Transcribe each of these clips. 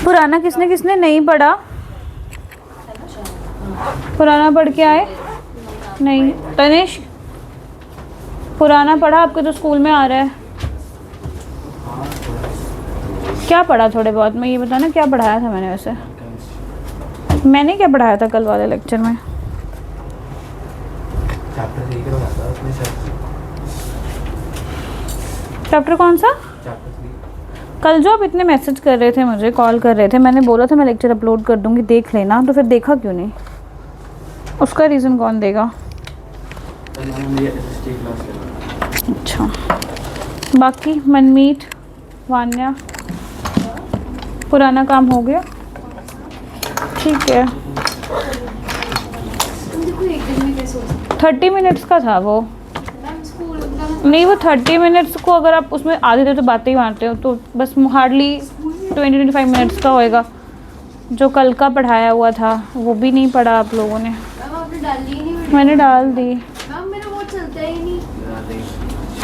पुराना किसने किसने नहीं पढ़ा? पुराना पढ़ के आए? नहीं। तनिष्क, पुराना पढ़ा? आपके तो स्कूल में आ रहा है। क्या पढ़ा थोड़े बहुत? मैं ये बताना क्या पढ़ाया था मैंने वैसे। मैंने क्या पढ़ाया था कल वाले लेक्चर में? चैप्टर कौन सा? कल जो आप इतने मैसेज कर रहे थे, मुझे कॉल कर रहे थे, मैंने बोला था मैं लेक्चर अपलोड कर दूंगी, देख लेना, तो फिर देखा क्यों नहीं? उसका रीज़न कौन देगा? अच्छा, बाकी मनमीत, वान्या, पुराना काम हो गया? ठीक है। 30 मिनट्स का था वो। नहीं, वो 30 मिनट्स को अगर आप उसमें आधे देर तो बातें ही मारते हो, तो बस हार्डली 20-25 मिनट्स का होएगा। जो कल का पढ़ाया हुआ था वो भी नहीं पढ़ा आप लोगों ने। मैंने डाल दी। मेरा वो चलता ही नहीं,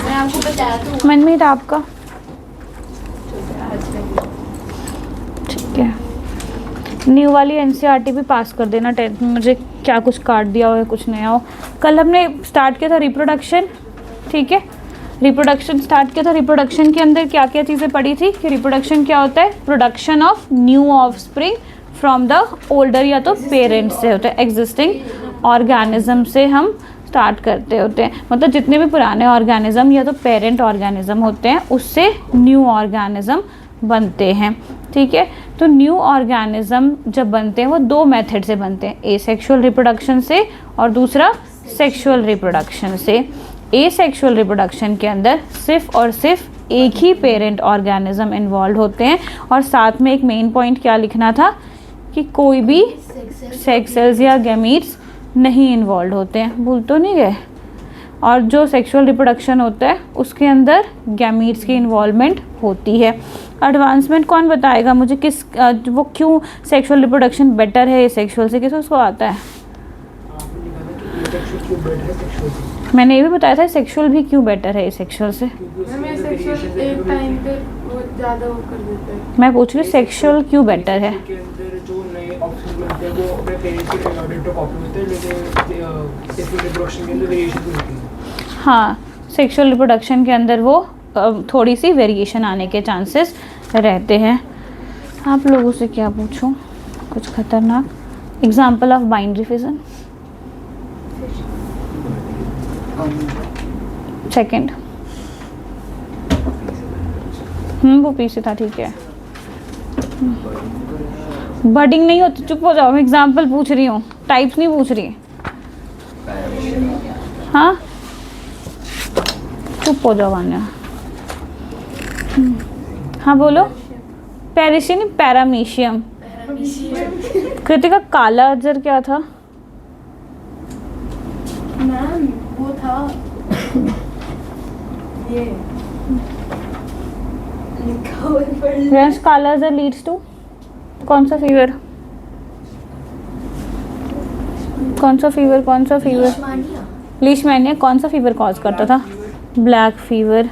मैं आपको बताया तो। मनमीत आपका ठीक है। न्यू वाली एनसीईआरटी भी पास कर देना 10th में, मुझे क्या कुछ काट दिया हो या कुछ नया हो। कल हमने स्टार्ट किया था रिप्रोडक्शन, ठीक है, रिप्रोडक्शन स्टार्ट किया था। रिप्रोडक्शन के अंदर क्या क्या चीज़ें पढ़ी थी कि रिप्रोडक्शन क्या होता है? Production of new offspring from the older, या तो पेरेंट्स से होता है, एग्जिस्टिंग ऑर्गेनिज्म से हम स्टार्ट करते होते हैं। मतलब जितने भी पुराने ऑर्गेनिज्म या तो पेरेंट ऑर्गेनिज्म होते हैं उससे न्यू ऑर्गेनिज्म बनते हैं, ठीक है। तो न्यू ऑर्गेनिज्म जब बनते हैं वो दो मेथड से बनते हैं, एसेक्सुअल रिप्रोडक्शन से और दूसरा सेक्सुअल रिप्रोडक्शन से। एसेक्सुअल रिप्रोडक्शन के अंदर सिर्फ और सिर्फ एक ही पेरेंट ऑर्गेनिज्म इन्वॉल्व होते हैं, और साथ में एक मेन पॉइंट क्या लिखना था कि कोई भी सेक्स सेल्स या गैमीट्स नहीं इन्वॉल्व होते हैं, भूल तो नहीं गए। और जो सेक्सुअल रिप्रोडक्शन होता है उसके अंदर गैमीट्स की इन्वॉल्वमेंट होती है। एडवांसमेंट कौन बताएगा मुझे, किस वो क्यों सेक्सुअल रिप्रोडक्शन बेटर है सेक्सुअल से, किस उसको आता है? मैंने ये भी बताया था सेक्सुअल भी क्यों बेटर है सेक्सुअल से। मैं पूछ रही हूँ सेक्सुअल क्यों बेटर है? हाँ, सेक्सुअल रिप्रोडक्शन के अंदर वो थोड़ी सी वेरिएशन आने के चांसेस रहते हैं। आप लोगों से क्या पूछूं कुछ खतरनाक? Example of binary fission. Second, वो पीछे था, ठीक है। बडिंग नहीं होती, चुप हो जाओ, मैं एग्जाम्पल पूछ रही हूँ, टाइप्स नहीं पूछ रही। हाँ, चुप हो जाओ वान्या। हाँ बोलो। पेरिशियम, पैरामीशियम। कृतिका, काला अजर क्या था? मैम वो था ये लिखा हुआ है। काला अजर लीड्स टू कौन सा फीवर? कौन सा फीवर? कौन सा फीवर? लीशमैनिया। कौन सा फीवर कॉज करता था? Black fever.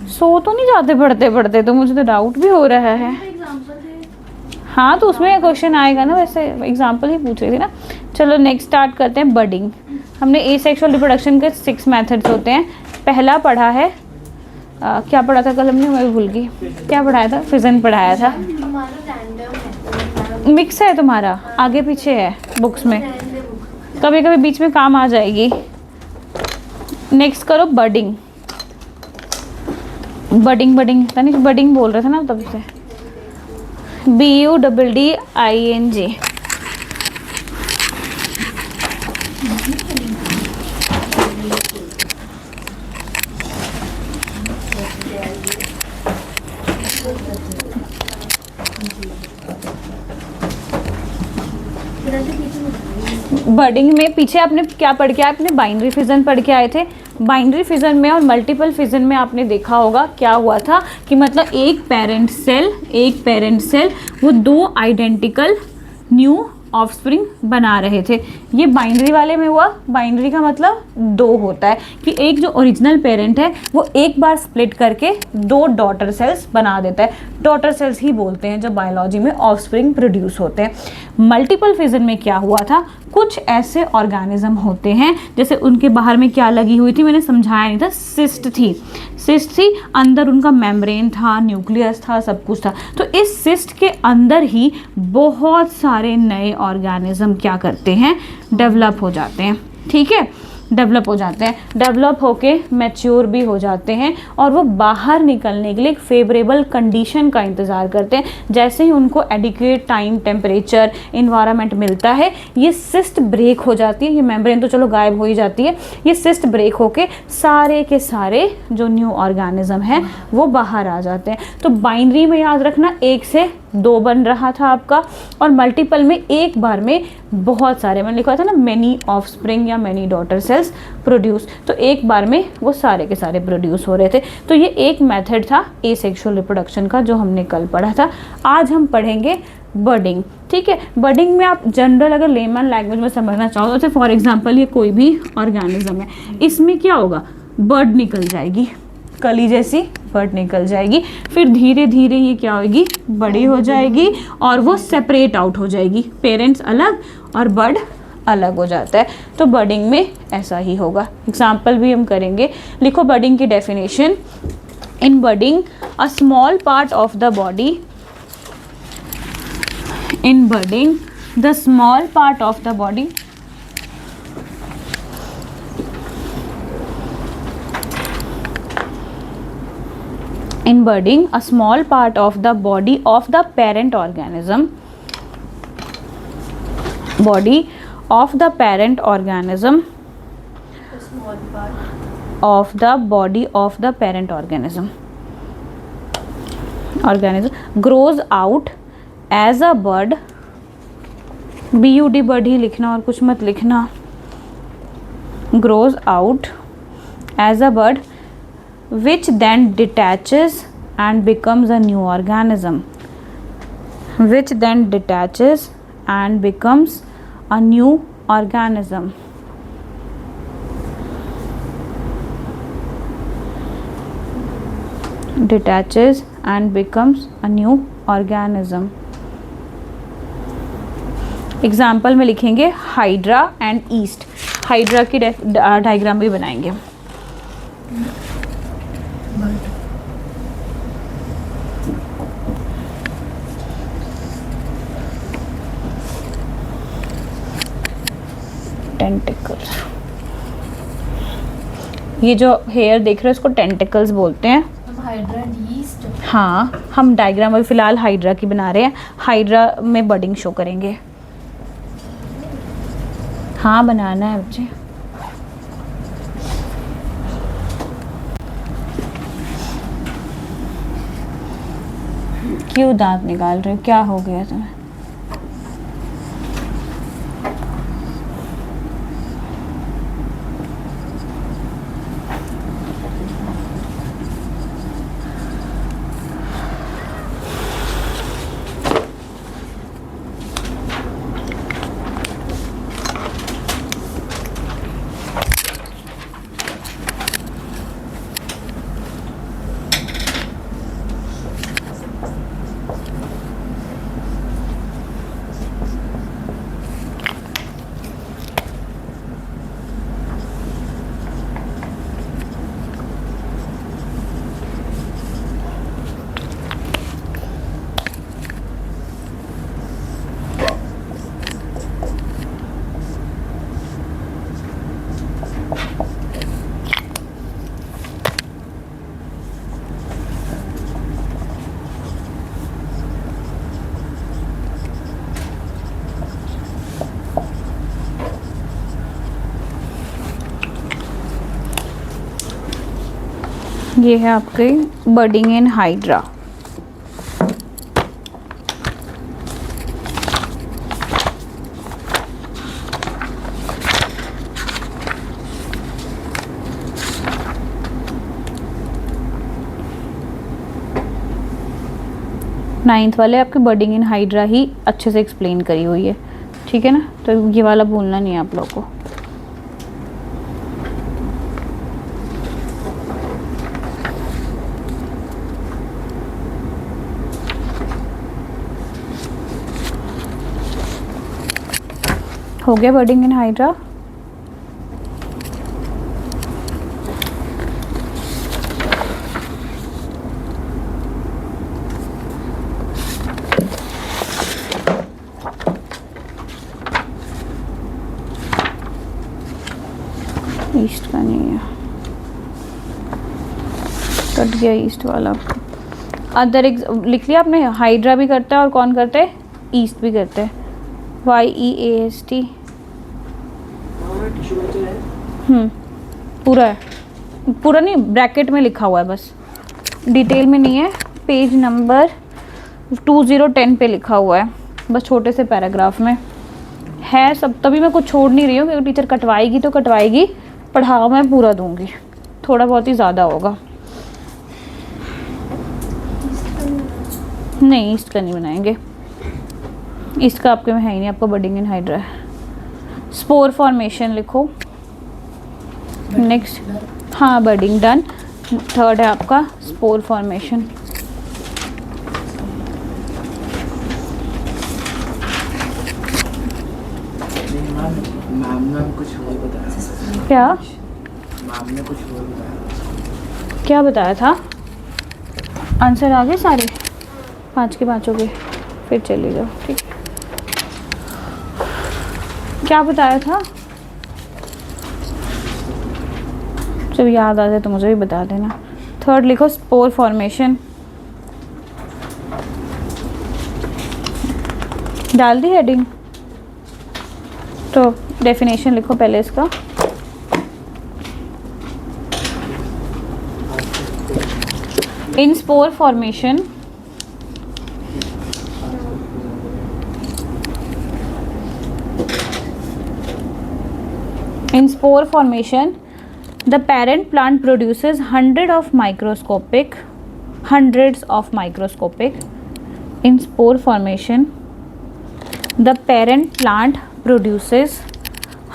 सो तो नहीं जाते पढ़ते पढ़ते, तो मुझे तो डाउट भी हो रहा है। हाँ, तो उसमें क्वेश्चन आएगा ना, वैसे एग्जांपल ही पूछ रही थी ना। चलो नेक्स्ट स्टार्ट करते हैं। बडिंग। हमने एसेक्सुअल रिप्रोडक्शन के 6 मेथड्स होते हैं। पहला पढ़ा है क्या पढ़ा था कल हमने, मैं भूल गई क्या पढ़ाया था। फिजन पढ़ाया था। मिक्स है तुम्हारा, आगे पीछे है बुक्स में, कभी कभी बीच में काम आ जाएगी। नेक्स्ट करो budding. Budding budding Tanish budding बोल रहे थे ना तब से। BUDDING। बडिंग में पीछे आपने क्या पढ़ के आए? आपने बाइनरी फिजन पढ़ के आए थे। बाइनरी फिजन में और मल्टीपल फिजन में आपने देखा होगा क्या हुआ था कि मतलब एक पेरेंट सेल वो दो आइडेंटिकल न्यू ऑफस्प्रिंग बना रहे थे। ये बाइनरी वाले में हुआ, बाइनरी का मतलब 2 होता है कि एक जो ओरिजिनल पेरेंट है वो एक बार स्प्लिट करके 2 डॉटर सेल्स बना देता है। डॉटर सेल्स ही बोलते हैं जो बायोलॉजी में ऑफस्प्रिंग प्रोड्यूस होते हैं। मल्टीपल फिजन में क्या हुआ था, कुछ ऐसे ऑर्गेनिज्म होते हैं, जैसे उनके बाहर में क्या लगी हुई थी, मैंने समझाया नहीं था, सिस्ट थी, सिस्ट थी, अंदर उनका मेम्ब्रेन था, न्यूक्लियस था, सब कुछ था। तो इस सिस्ट के अंदर ही बहुत सारे नए ऑर्गेनिज्म क्या करते हैं, डेवलप हो जाते हैं। ठीक है, डेवलप हो जाते हैं, डेवलप होके मैच्योर भी हो जाते हैं और वो बाहर निकलने के लिए एक फेवरेबल कंडीशन का इंतज़ार करते हैं। जैसे ही उनको एडिक्वेट टाइम, टेम्परेचर, इन्वायरमेंट मिलता है, ये सिस्ट ब्रेक हो जाती है। ये मेम्ब्रेन तो चलो गायब हो ही जाती है, ये सिस्ट ब्रेक होके सारे के सारे जो न्यू ऑर्गेनिज्म हैं वो बाहर आ जाते हैं। तो बाइनरी में याद रखना 1 से 2 बन रहा था आपका, और मल्टीपल में एक बार में बहुत सारे, मैंने लिखा था ना मैनी ऑफस्प्रिंग या मैनी डॉटर सेल्स प्रोड्यूस, तो एक बार में वो सारे के सारे प्रोड्यूस हो रहे थे। तो ये एक मेथड था एसेक्सुअल रिप्रोडक्शन का जो हमने कल पढ़ा था। आज हम पढ़ेंगे बर्डिंग। ठीक है, बर्डिंग में आप जनरल अगर लेमन लैंग्वेज में समझना चाहो तो फॉर एग्जांपल ये कोई भी ऑर्गेनिज्म है, इसमें क्या होगा, बर्ड निकल जाएगी, कली जैसी बर्ड निकल जाएगी, फिर धीरे धीरे ये क्या होगी, बड़ी हो जाएगी और वो सेपरेट आउट हो जाएगी, पेरेंट्स अलग और बर्ड अलग हो जाता है। तो बर्डिंग में ऐसा ही होगा। एग्जाम्पल भी हम करेंगे। लिखो बर्डिंग की definition. In budding a small part of the body, in budding the small part of the body in budding a small part of the body of the parent organism, body of the parent organism, small part of the body of the parent organism grows out as a bud, bud bud ही लिखना और कुछ मत लिखना, grows out as a bud which then detaches and becomes a new organism, which then detaches and becomes a new organism. Detaches and becomes a new organism. Example में लिखेंगे hydra and east. Hydra की diagram भी बनाएंगे। Tentacles, ये जो hair देख रहे हो इसको टेंटिकल्स बोलते हैं। Hydra yeast. हाँ, हम डायग्राम अभी फिलहाल हाइड्रा की बना रहे हैं, हाइड्रा में बडिंग शो करेंगे। हाँ बनाना है बच्चे। क्यों दांत निकाल रहे हो, क्या हो गया तुम्हें? ये है आपके बडिंग इन हाइड्रा। नाइन्थ वाले आपके बडिंग इन हाइड्रा ही अच्छे से एक्सप्लेन करी हुई है, ठीक है ना, तो ये वाला भूलना नहीं है आप लोग को। हो गया बर्डिंग इन हाइड्रा। ईस्ट का नहीं है, कट गया ईस्ट वाला। अदर लिख लिया आपने, हाइड्रा भी करता है और कौन करते हैं, ईस्ट भी करते हैं, YEAST। पूरा है, पूरा नहीं, ब्रैकेट में लिखा हुआ है बस, डिटेल में नहीं है। पेज नंबर 2010 पे लिखा हुआ है, बस छोटे से पैराग्राफ में है सब। तभी मैं कुछ छोड़ नहीं रही हूँ, क्योंकि टीचर कटवाएगी तो कटवाएगी, पढ़ावा मैं पूरा दूंगी, थोड़ा बहुत ही ज़्यादा होगा। नहीं, ईस्ट का नहीं बनाएंगे, ईस्ट का आपके में है ही नहीं, आपका बर्डिंग इन हाइड्रा है। स्पोर फॉर्मेशन लिखो नेक्स्ट। हाँ, बर्डिंग डन। थर्ड है आपका स्पोर फॉर्मेशन। मैम ने कुछ और बताया। क्या मैम ने कुछ और बताया। क्या बताया था? आंसर आ गए सारे 5 के 5 के, फिर चले जाओ, ठीक है। क्या बताया था? जब याद आ जाए तो मुझे भी बता देना। थर्ड लिखो स्पोर फॉर्मेशन। डाल दी हेडिंग, तो डेफिनेशन लिखो पहले इसका। In spore formation in spore formation the parent plant produces hundreds of microscopic in spore formation the parent plant produces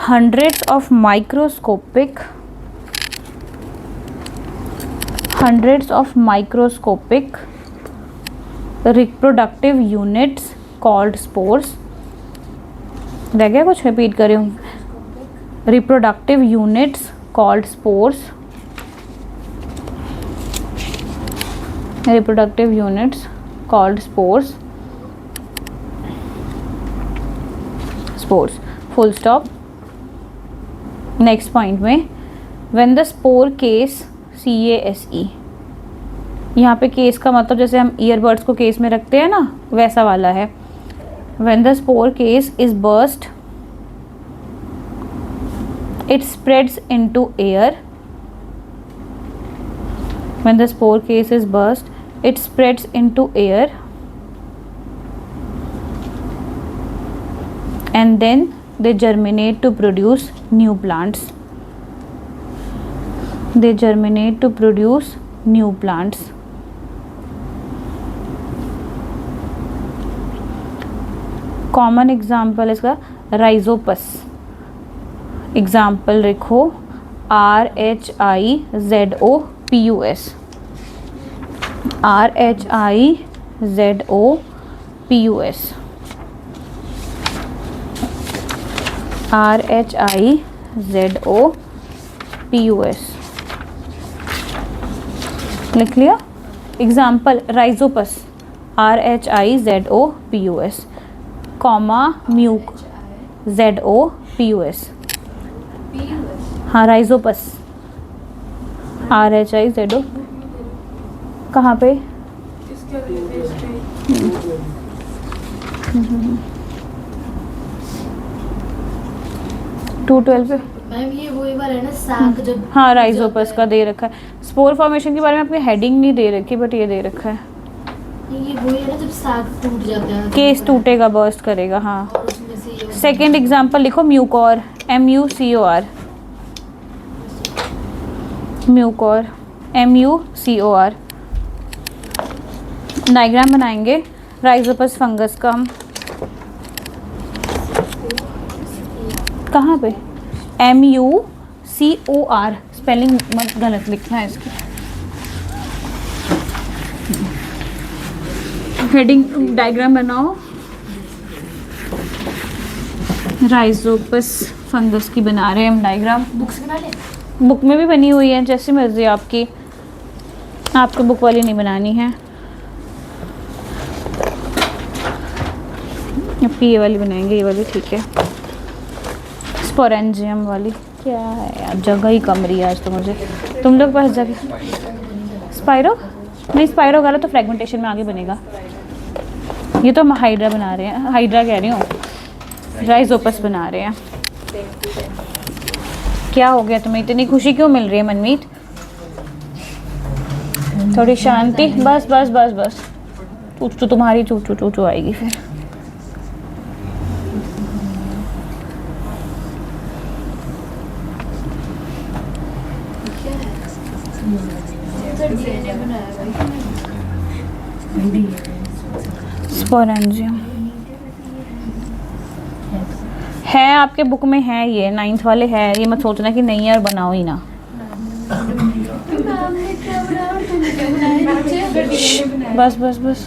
hundreds of microscopic reproductive units called spores। रह गया कुछ? Repeat कर रही हूँ। reproductive units called spores, reproductive units called spores, full stop। next point में when the spore case, CASE, यहाँ पे case का मतलब जैसे हम ईयरबड्स को केस में रखते हैं ना, वैसा वाला है। when the spore case is burst it spreads into air। when the spore case is burst it spreads into air and then they germinate to produce new plants। Common example इसका Rhizopus. Example लिखो RHIZOPUS, लिख लिया। Example Rhizopus, RHIZOPUS, comma Mucor, ZOPUS। हाँ, Rhizopus RHIZO कहाँ पे? 212 पे ma'am ये वही वाला है ना साग जब। हाँ, राइजोपस का दे रखा है। स्पोर फॉर्मेशन के बारे में आपकी हेडिंग नहीं दे रखी, बट ये दे रखा है। ये वही है ना जब साग टूट जाता है, केस टूटेगा, बर्स्ट करेगा। हाँ, और उसमें से ये सेकेंड एग्जाम्पल लिखो म्यूकोर, MUCOR, MUCOR। डायग्राम बनाएंगे राइजोपस फंगस का हम। कहाँ पे? MUCOR, स्पेलिंग मत गलत लिखना है इसकी। हेडिंग डायग्राम बनाओ। राइजोपस फंगस की बना रहे हैं हम डायग्राम। बुक्स बना ले। बुक में भी बनी हुई है, जैसी मर्जी आपकी। आपको बुक वाली नहीं बनानी है, आपकी ये वाली बनाएंगे, ये वाली ठीक है। स्पोरेंजियम वाली क्या है यार, जगह ही कम रही है आज तो मुझे। तुम लोग पास जगह। स्पाइरो नहीं, स्पाइरो वाला तो फ्रेगमेंटेशन में आगे बनेगा। ये तो हम हाइड्रा बना रहे हैं, हाइड्रा कह रही हूँ, राइजोपस बना रहे हैं। क्या हो गया तुम्हें, इतनी खुशी क्यों मिल रही है मनमीत? थोड़ी शांति, बस बस बस बस। तो तुम्हारी चूचू चूचू आएगी फिर। डीएनए बनाया स्पोरेंजियम है आपके बुक में, है ये 9th वाले है। ये मत सोचना कि नहीं है और बनाओ ही ना। बस बस बस।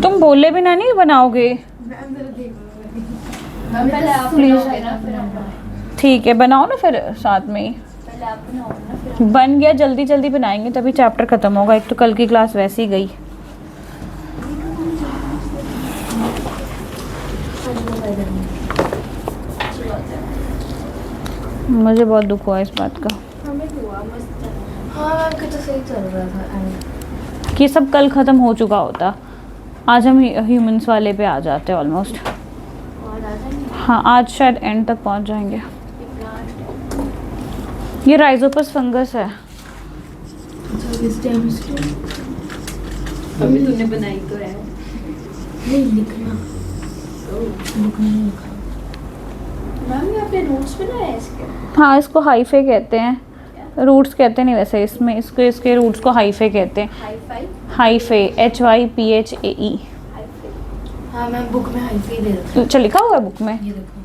तुम बोले बिना नहीं बनाओगे? पहले आप बनाओगे ना, फिर हम बनाएंगे। ठीक है, बनाओ ना फिर साथ में ही। पहले आप बनाओगे ना, फिर बन गया, जल्दी जल्दी बनाएंगे तभी चैप्टर खत्म होगा। एक तो कल की क्लास वैसे ही गई। मुझे बहुत दुख हुआ इस बात का। हमें हुआ मस्त। हाँ मैम का तो सही चल रहा था। कि सब कल ख़त्म हो चुका होता, आज हम ह्यूमंस वाले पे आ जाते हैं ऑलमोस्ट। और आधा नहीं। हाँ, आज शायद एंड तक पहुंच जाएंगे। ये राइजोपस फंगस है। अभी तूने बनाई तो है। नहीं लिखना। मैम ये आपने नोट्स बनाए हैं इसके? हाँ, इसको हाइफे कहते हैं। रूट्स कहते नहीं वैसे इसमें, इसको इसके रूट्स को हाइफे कहते हैं। हाई-फाई? Hyphae, HYPHAE। हाँ मैम बुक में हाई-फाई दे रखा अच्छा, लिखा हुआ है बुक में? है। ये देखो।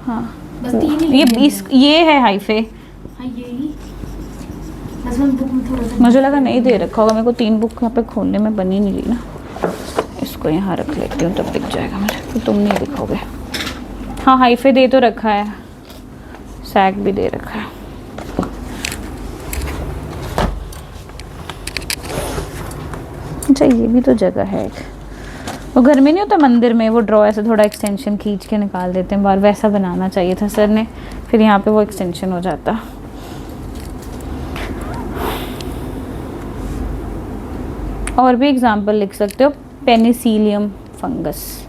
हाँ, बस 3 ही ये है हाइफे। हाँ यही। बस मैम बुक में थोड़ा सा। मुझे लगा नहीं दे रखा होगा, मेरे को 3 बुक यहाँ पे खोलने में बनी नहीं रही ना। इसको यहाँ रख लेती हूँ, तब दिख जाएगा मुझे, तो तुम नहीं लिखोगे। हाँ, हाइफे दे तो रखा है, सैक भी दे रखा है। अच्छा, ये भी तो जगह है एक। वो घर में नहीं होता, मंदिर में वो ड्रॉ ऐसे थोड़ा एक्सटेंशन खींच के निकाल देते हैं बाहर, वैसा बनाना चाहिए था सर ने, फिर यहाँ पे वो एक्सटेंशन हो जाता। और भी एग्जाम्पल लिख सकते हो, Penicillium fungus.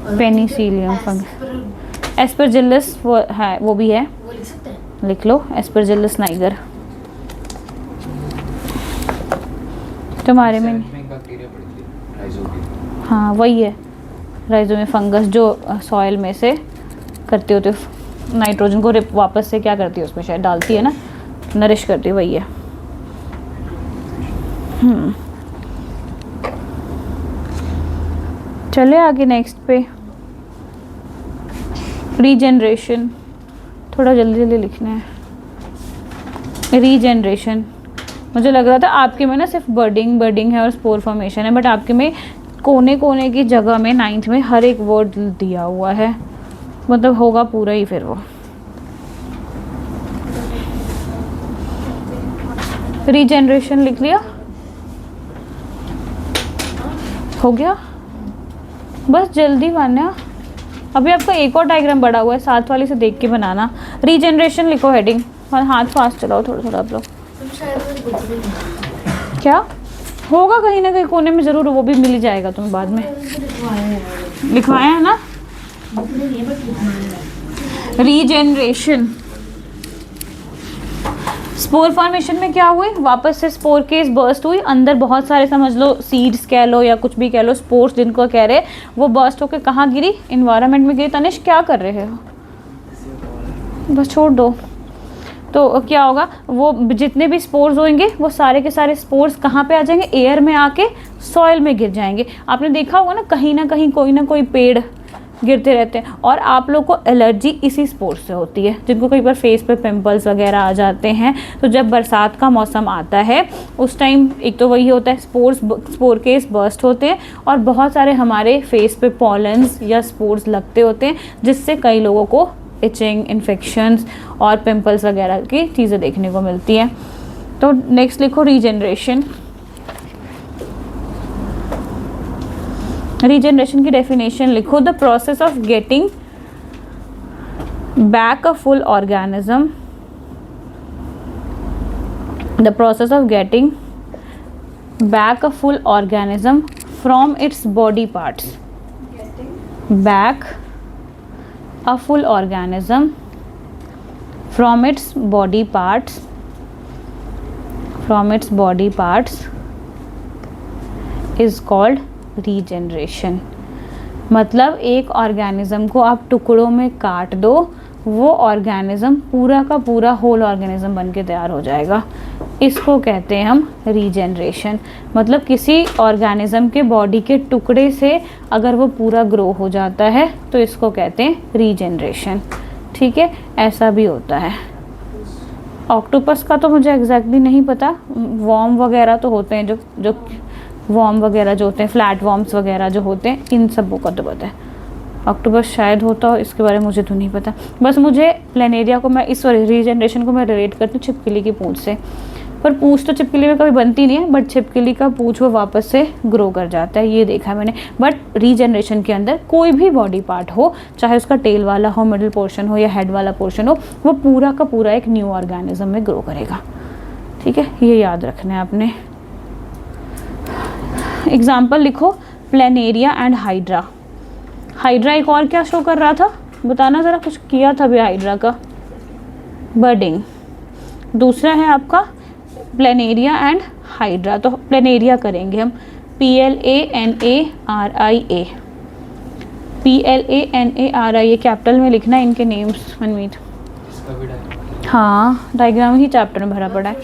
Penicillium fungus, Aspergillus वो है, वो भी है, वो लिख सकते हैं। लिख लो, एस्परजिलस नाइगर। तुम्हारे में बैक्टीरिया पड़ती है राइजोबियम। हाँ वही है, राइजो में फंगस जो सॉइल में से करती होती है, नाइट्रोजन को वापस से क्या करती है उसमें शायद डालती है ना, नरिश करती है, वही है। चले आगे नेक्स्ट पे। रीजनरेशन, थोड़ा जल्दी जल्दी लिखना है। रीजनरेशन, मुझे लग रहा था आपके में ना सिर्फ बर्डिंग है और स्पोर फॉर्मेशन है, बट आपके में कोने कोने की जगह में 9th में हर एक वर्ड दिया हुआ है, मतलब होगा पूरा ही फिर वो। रीजनरेशन लिख लिया, हो गया, बस जल्दी मान्या। अभी आपका एक और डायग्राम बड़ा हुआ है, 7 वाली से देख के बनाना। रीजनरेशन लिखो हेडिंग, और हाथ फास्ट चलाओ थोड़ा थोड़ा आप लोग। तुम शायद वो बुक में नहीं। क्या होगा, कहीं ना कहीं कोने में ज़रूर, वो भी मिल ही जाएगा तुम्हें बाद में। लिखवाया है। लिखवाया है ना। बुक में नहीं है बट लिखवाया है। रीजनरेशन, स्पोर फॉर्मेशन में क्या हुई, वापस से स्पोर केस बर्स्ट हुई, अंदर बहुत सारे समझ लो सीड्स कह लो या कुछ भी कह लो, स्पोर्स जिनको कह रहे, वो बर्स्ट होकर कहाँ गिरी, इन्वायरमेंट में गिरी। तनिष क्या कर रहे हो, बस छोड़ दो। तो क्या होगा, वो जितने भी स्पोर्स होंगे वो सारे के सारे स्पोर्स कहाँ पे आ जाएंगे, एयर में आके सॉइल में गिर जाएंगे। आपने देखा होगा ना कहीं कोई ना कोई पेड़ गिरते रहते हैं, और आप लोग को एलर्जी इसी स्पोर्स से होती है, जिनको कई बार फेस पे पिंपल्स वगैरह आ जाते हैं। तो जब बरसात का मौसम आता है उस टाइम एक तो वही होता है, स्पोर केस बर्स्ट होते हैं, और बहुत सारे हमारे फेस पे पॉलन्स या स्पोर्स लगते होते हैं, जिससे कई लोगों को इचिंग, इन्फेक्शंस और पिंपल्स वगैरह की चीज़ें देखने को मिलती हैं। तो नेक्स्ट लिखो रीजनरेशन। रीजनरेशन की डेफिनेशन लिखो, the process of getting back a full organism, the process of getting back a full organism from its body parts, back a full organism from its body parts is called regeneration। मतलब एक organism को आप टुकड़ों में काट दो, वो organism पूरा का पूरा होल ऑर्गेनिज्म बन के तैयार हो जाएगा, इसको कहते हैं हम रीजनरेशन। मतलब किसी ऑर्गेनिज्म के बॉडी के टुकड़े से अगर वो पूरा ग्रो हो जाता है तो इसको कहते हैं रीजनरेशन। ठीक है, ऐसा भी होता है। ऑक्टोपस का तो मुझे एग्जैक्टली नहीं पता, वॉर्म वगैरह तो होते हैं, जो वॉर्म वगैरह जो होते हैं, फ्लैट वॉर्म्स वगैरह जो होते हैं, इन सबों का तो पता है। ऑक्टोपस शायद होता हो, इसके बारे में मुझे तो नहीं पता। बस मुझे प्लेनेरिया को मैं रीजनरेशन को मैं रिलेट करती हूँ छिपकली की पूंछ से। पर पूंछ तो छिपकली में कभी बनती नहीं है, बट छिपकली का पूंछ वो वापस से ग्रो कर जाता है, ये देखा है मैंने। बट रीजनरेशन के अंदर कोई भी बॉडी पार्ट हो, चाहे उसका टेल वाला हो, मिडिल पोर्शन हो या हेड वाला पोर्शन हो, वो पूरा का पूरा एक न्यू ऑर्गेनिज्म में ग्रो करेगा। ठीक है, ये याद रखना है आपने। एग्जाम्पल लिखो, प्लेनेरिया एंड हाइड्रा। हाइड्रा एक और क्या शो कर रहा था, बताना ज़रा, कुछ किया था भी हाइड्रा का, बर्डिंग। दूसरा है आपका प्लेनेरिया एंड हाइड्रा। तो प्लेनेरिया करेंगे हम, PLANARIA, PLANARIA कैपिटल में लिखना है इनके नेम्स मनमीत। हाँ, डायग्राम ही चैप्टर में भरा पड़ा है।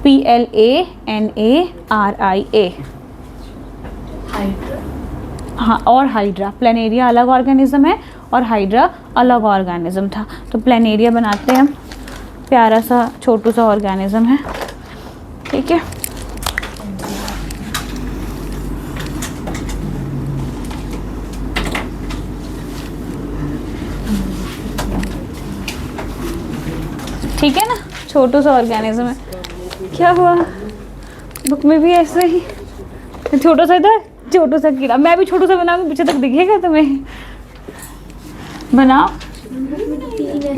PLANARIA, हाँ, और हाइड्रा। प्लेनेरिया अलग ऑर्गेनिज्म है और हाइड्रा अलग ऑर्गेनिज्म था। तो प्लेनेरिया बनाते हैं हम, प्यारा सा छोटू सा ऑर्गेनिज्म है। ठीक है, ठीक है ना, छोटू सा ऑर्गेनिज्म है। क्या हुआ, बुक में भी ऐसे ही छोटा सा था, छोटू सा कीड़ा। मैं भी छोटू सा बनाऊंगी, पीछे तक दिखेगा तुम्हें। बनाओ,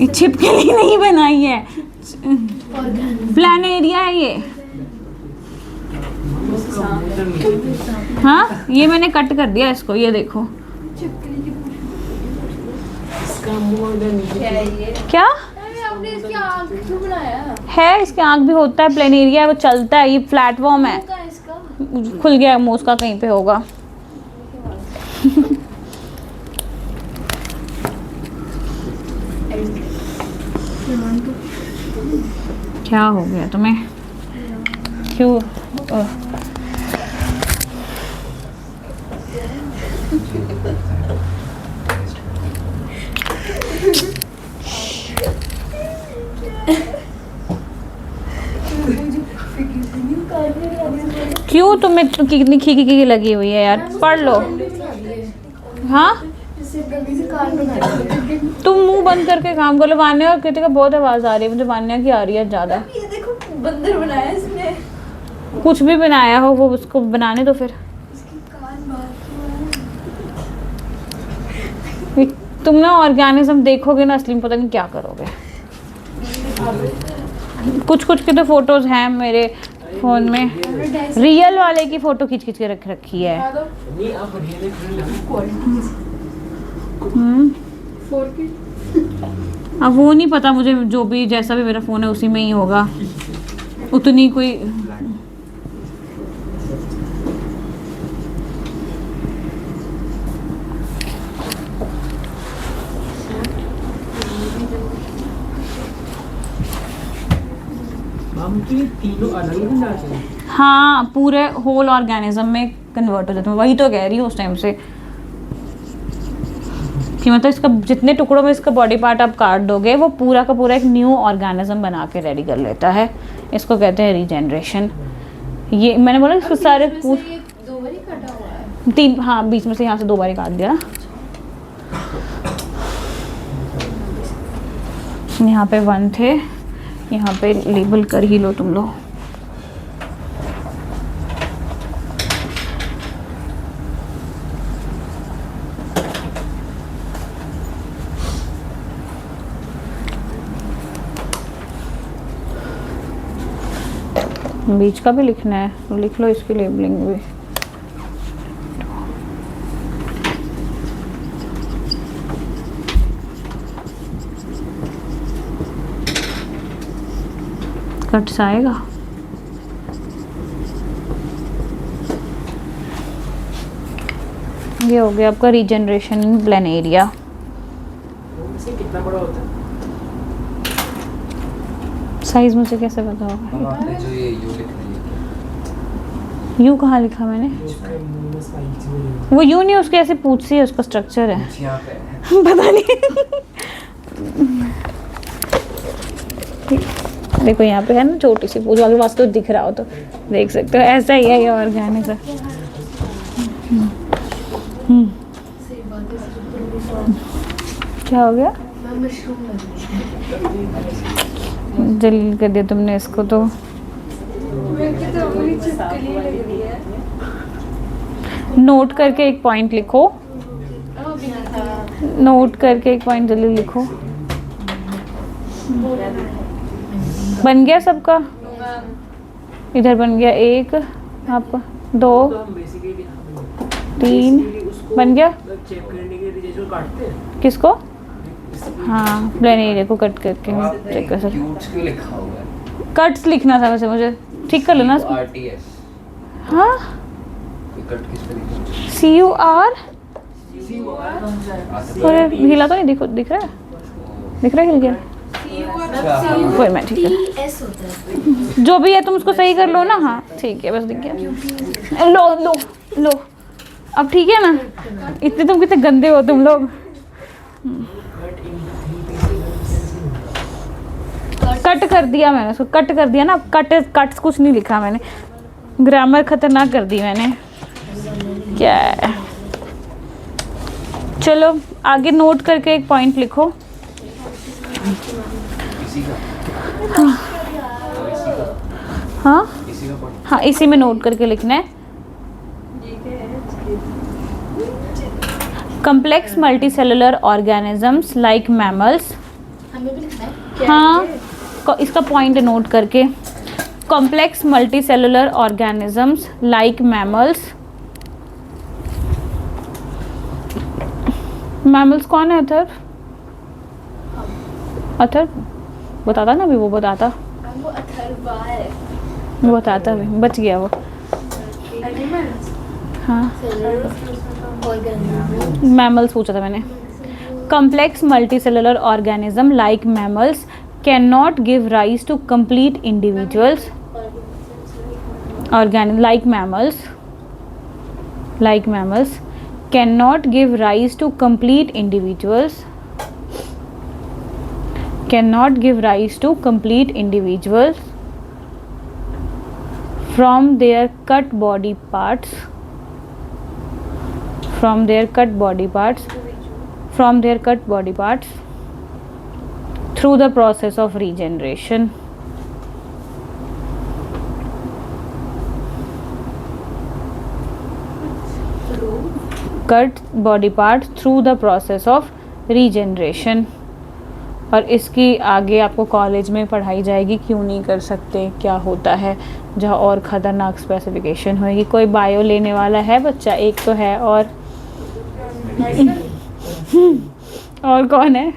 छिपकली नहीं बनाई है, प्लेनेरिया है ये। हाँ, ये मैंने कट कर दिया इसको, ये देखो। क्या आपने इसकी आँख क्यों बनाया है, इसके आँख भी होता है, प्लेनेरिया है, वो चलता है, ये प्लेटफॉर्म है। खुल गया मुंह उसका, कहीं पे होगा। क्या हो गया तुम्हें, क्यों? क्यों तुम्हें कितनी खीखी लगी हुई है यार, पढ़ लो। हाँ, तुम मुंह बंद करके काम कर लो। वान्या और कृतिका बहुत आवाज आ रही है, मुझे वान्या की आ रही है ज्यादा। ये देखो, बंदर बनाया इसने। कुछ भी बनाया हो वो उसको बनाने दो फिर। इसके कान बाहर। तुम ना ऑर्गेनिज्म देखोगे ना असली में, पता नहीं क्या करोगे। कुछ कुछ की तो फोटोज हैं मेरे फोन में, रियल वाले की फोटो खींच खींच के रख रखी है। अब वो नहीं पता मुझे, जो भी जैसा भी मेरा फ़ोन है उसी में ही होगा, उतनी कोई। तो ये तीनों अलग अलग जाते हैं। हाँ, पूरे होल ऑर्गेनिज्म में कन्वर्ट हो जाते हैं। वही तो कह रही हूँ उस टाइम से कि मतलब इसका जितने टुकड़ों में इसका बॉडी पार्ट आप काट दोगे वो पूरा का पूरा एक न्यू ऑर्गेनिज्म बना के रेडी कर लेता है। इसको कहते हैं रीजनरेशन। ये मैंने बोला इसको सारे बीच में से ये 2 बार ही कटा हुआ है। 3, हाँ बीच में से यहाँ से 2 बार ही काट दिया ना। यहाँ पे 1 थे, यहाँ पे लेबल कर ही लो तुम लोग। बीच का भी लिखना है तो लिख लो, इसकी लेबलिंग भी। कट्स आएगा। ये हो गया आपका रीजनरेशन इन प्लेनेरिया। वैसे कितना बड़ा होता है? साइज मुझे कैसे पता होगा? हम आपने जो ये यू लिखना है यू कहाँ लिखा मैंने? उसके मुंह में साइज में वो यू नहीं, उसके ऐसे पूछ सी है, उसका स्ट्रक्चर है। कुछ यहाँ पे है। पता नहीं। देखो यहाँ पे है ना छोटी सी पूछ, अगर वास्तव दिख रहा हो तो देख सकते हो, ऐसा ही है ये ऑर्गेनिज्म। सही बात है। क्या हो गया? मैं मशरूम लग जलील कर दिया तुमने इसको तो। मेरे तो बड़ी चिपकली लग रही है। नोट करके एक पॉइंट लिखो, अभी था नोट करके एक पॉइंट जल्दी लिखो। बन गया सबका? इधर बन गया 1, आपका 2, तो हम बेसिकली 3 बन गया। चेक करने के लिए जैसे वो काटते हैं। किसको? हाँ, प्लेनेरिया को कट करके वहाँ चेक कर पे सकते। क्यूट्स क्यों लिखा हुआ है? कट्स लिखना था वैसे, मुझे ठीक कर लेना इसको। RTS। हाँ, कट किस पे लिखा? CUR। आता अरे हिला तो नहीं, दिख रहा है? दिख रहा है हिल गया? कोई मैं ठीक है, TS होता है। जो भी है तुम उसको सही कर लो ना। हाँ ठीक है, बस दिख गया। लो लो लो, अब ठीक है ना? इतने तुम कितने गंदे हो तुम लोग। कट कर दिया मैंने उसको, कट कर दिया ना। कट्स कुछ नहीं लिखा मैंने, ग्रामर खतरनाक कर दी मैंने। क्या है, चलो आगे नोट करके एक पॉइंट लिखो। इसी का? हाँ इसी का पॉइंट? हाँ, इसी में नोट करके लिखना है। complex multicellular organisms like mammals। हमें भी लिखना है। हाँ, इसका पॉइंट नोट करके। complex multicellular organisms like mammals। mammals कौन है अथर? अथर बताता ना, अभी वो बताता, वो अथर्वा है। वो बताता अभी, बच गया वो। हाँ, ऑर्गेनिज्म। मैमल्स पूछा था मैंने। complex multicellular organism like mammals cannot give rise to complete individuals। like mammals cannot give rise to complete individuals, cannot give rise to complete individuals from their cut body parts, from their cut body parts, from their cut body parts through the process of regeneration। cut body parts through the process of regeneration। और इसकी आगे आपको college में पढ़ाई जाएगी, क्यों नहीं कर सकते, क्या होता है, जहाँ और ख़तरनाक स्पेसिफिकेशन होएगी। कोई बायो लेने वाला है बच्चा? एक तो है, और और कौन है?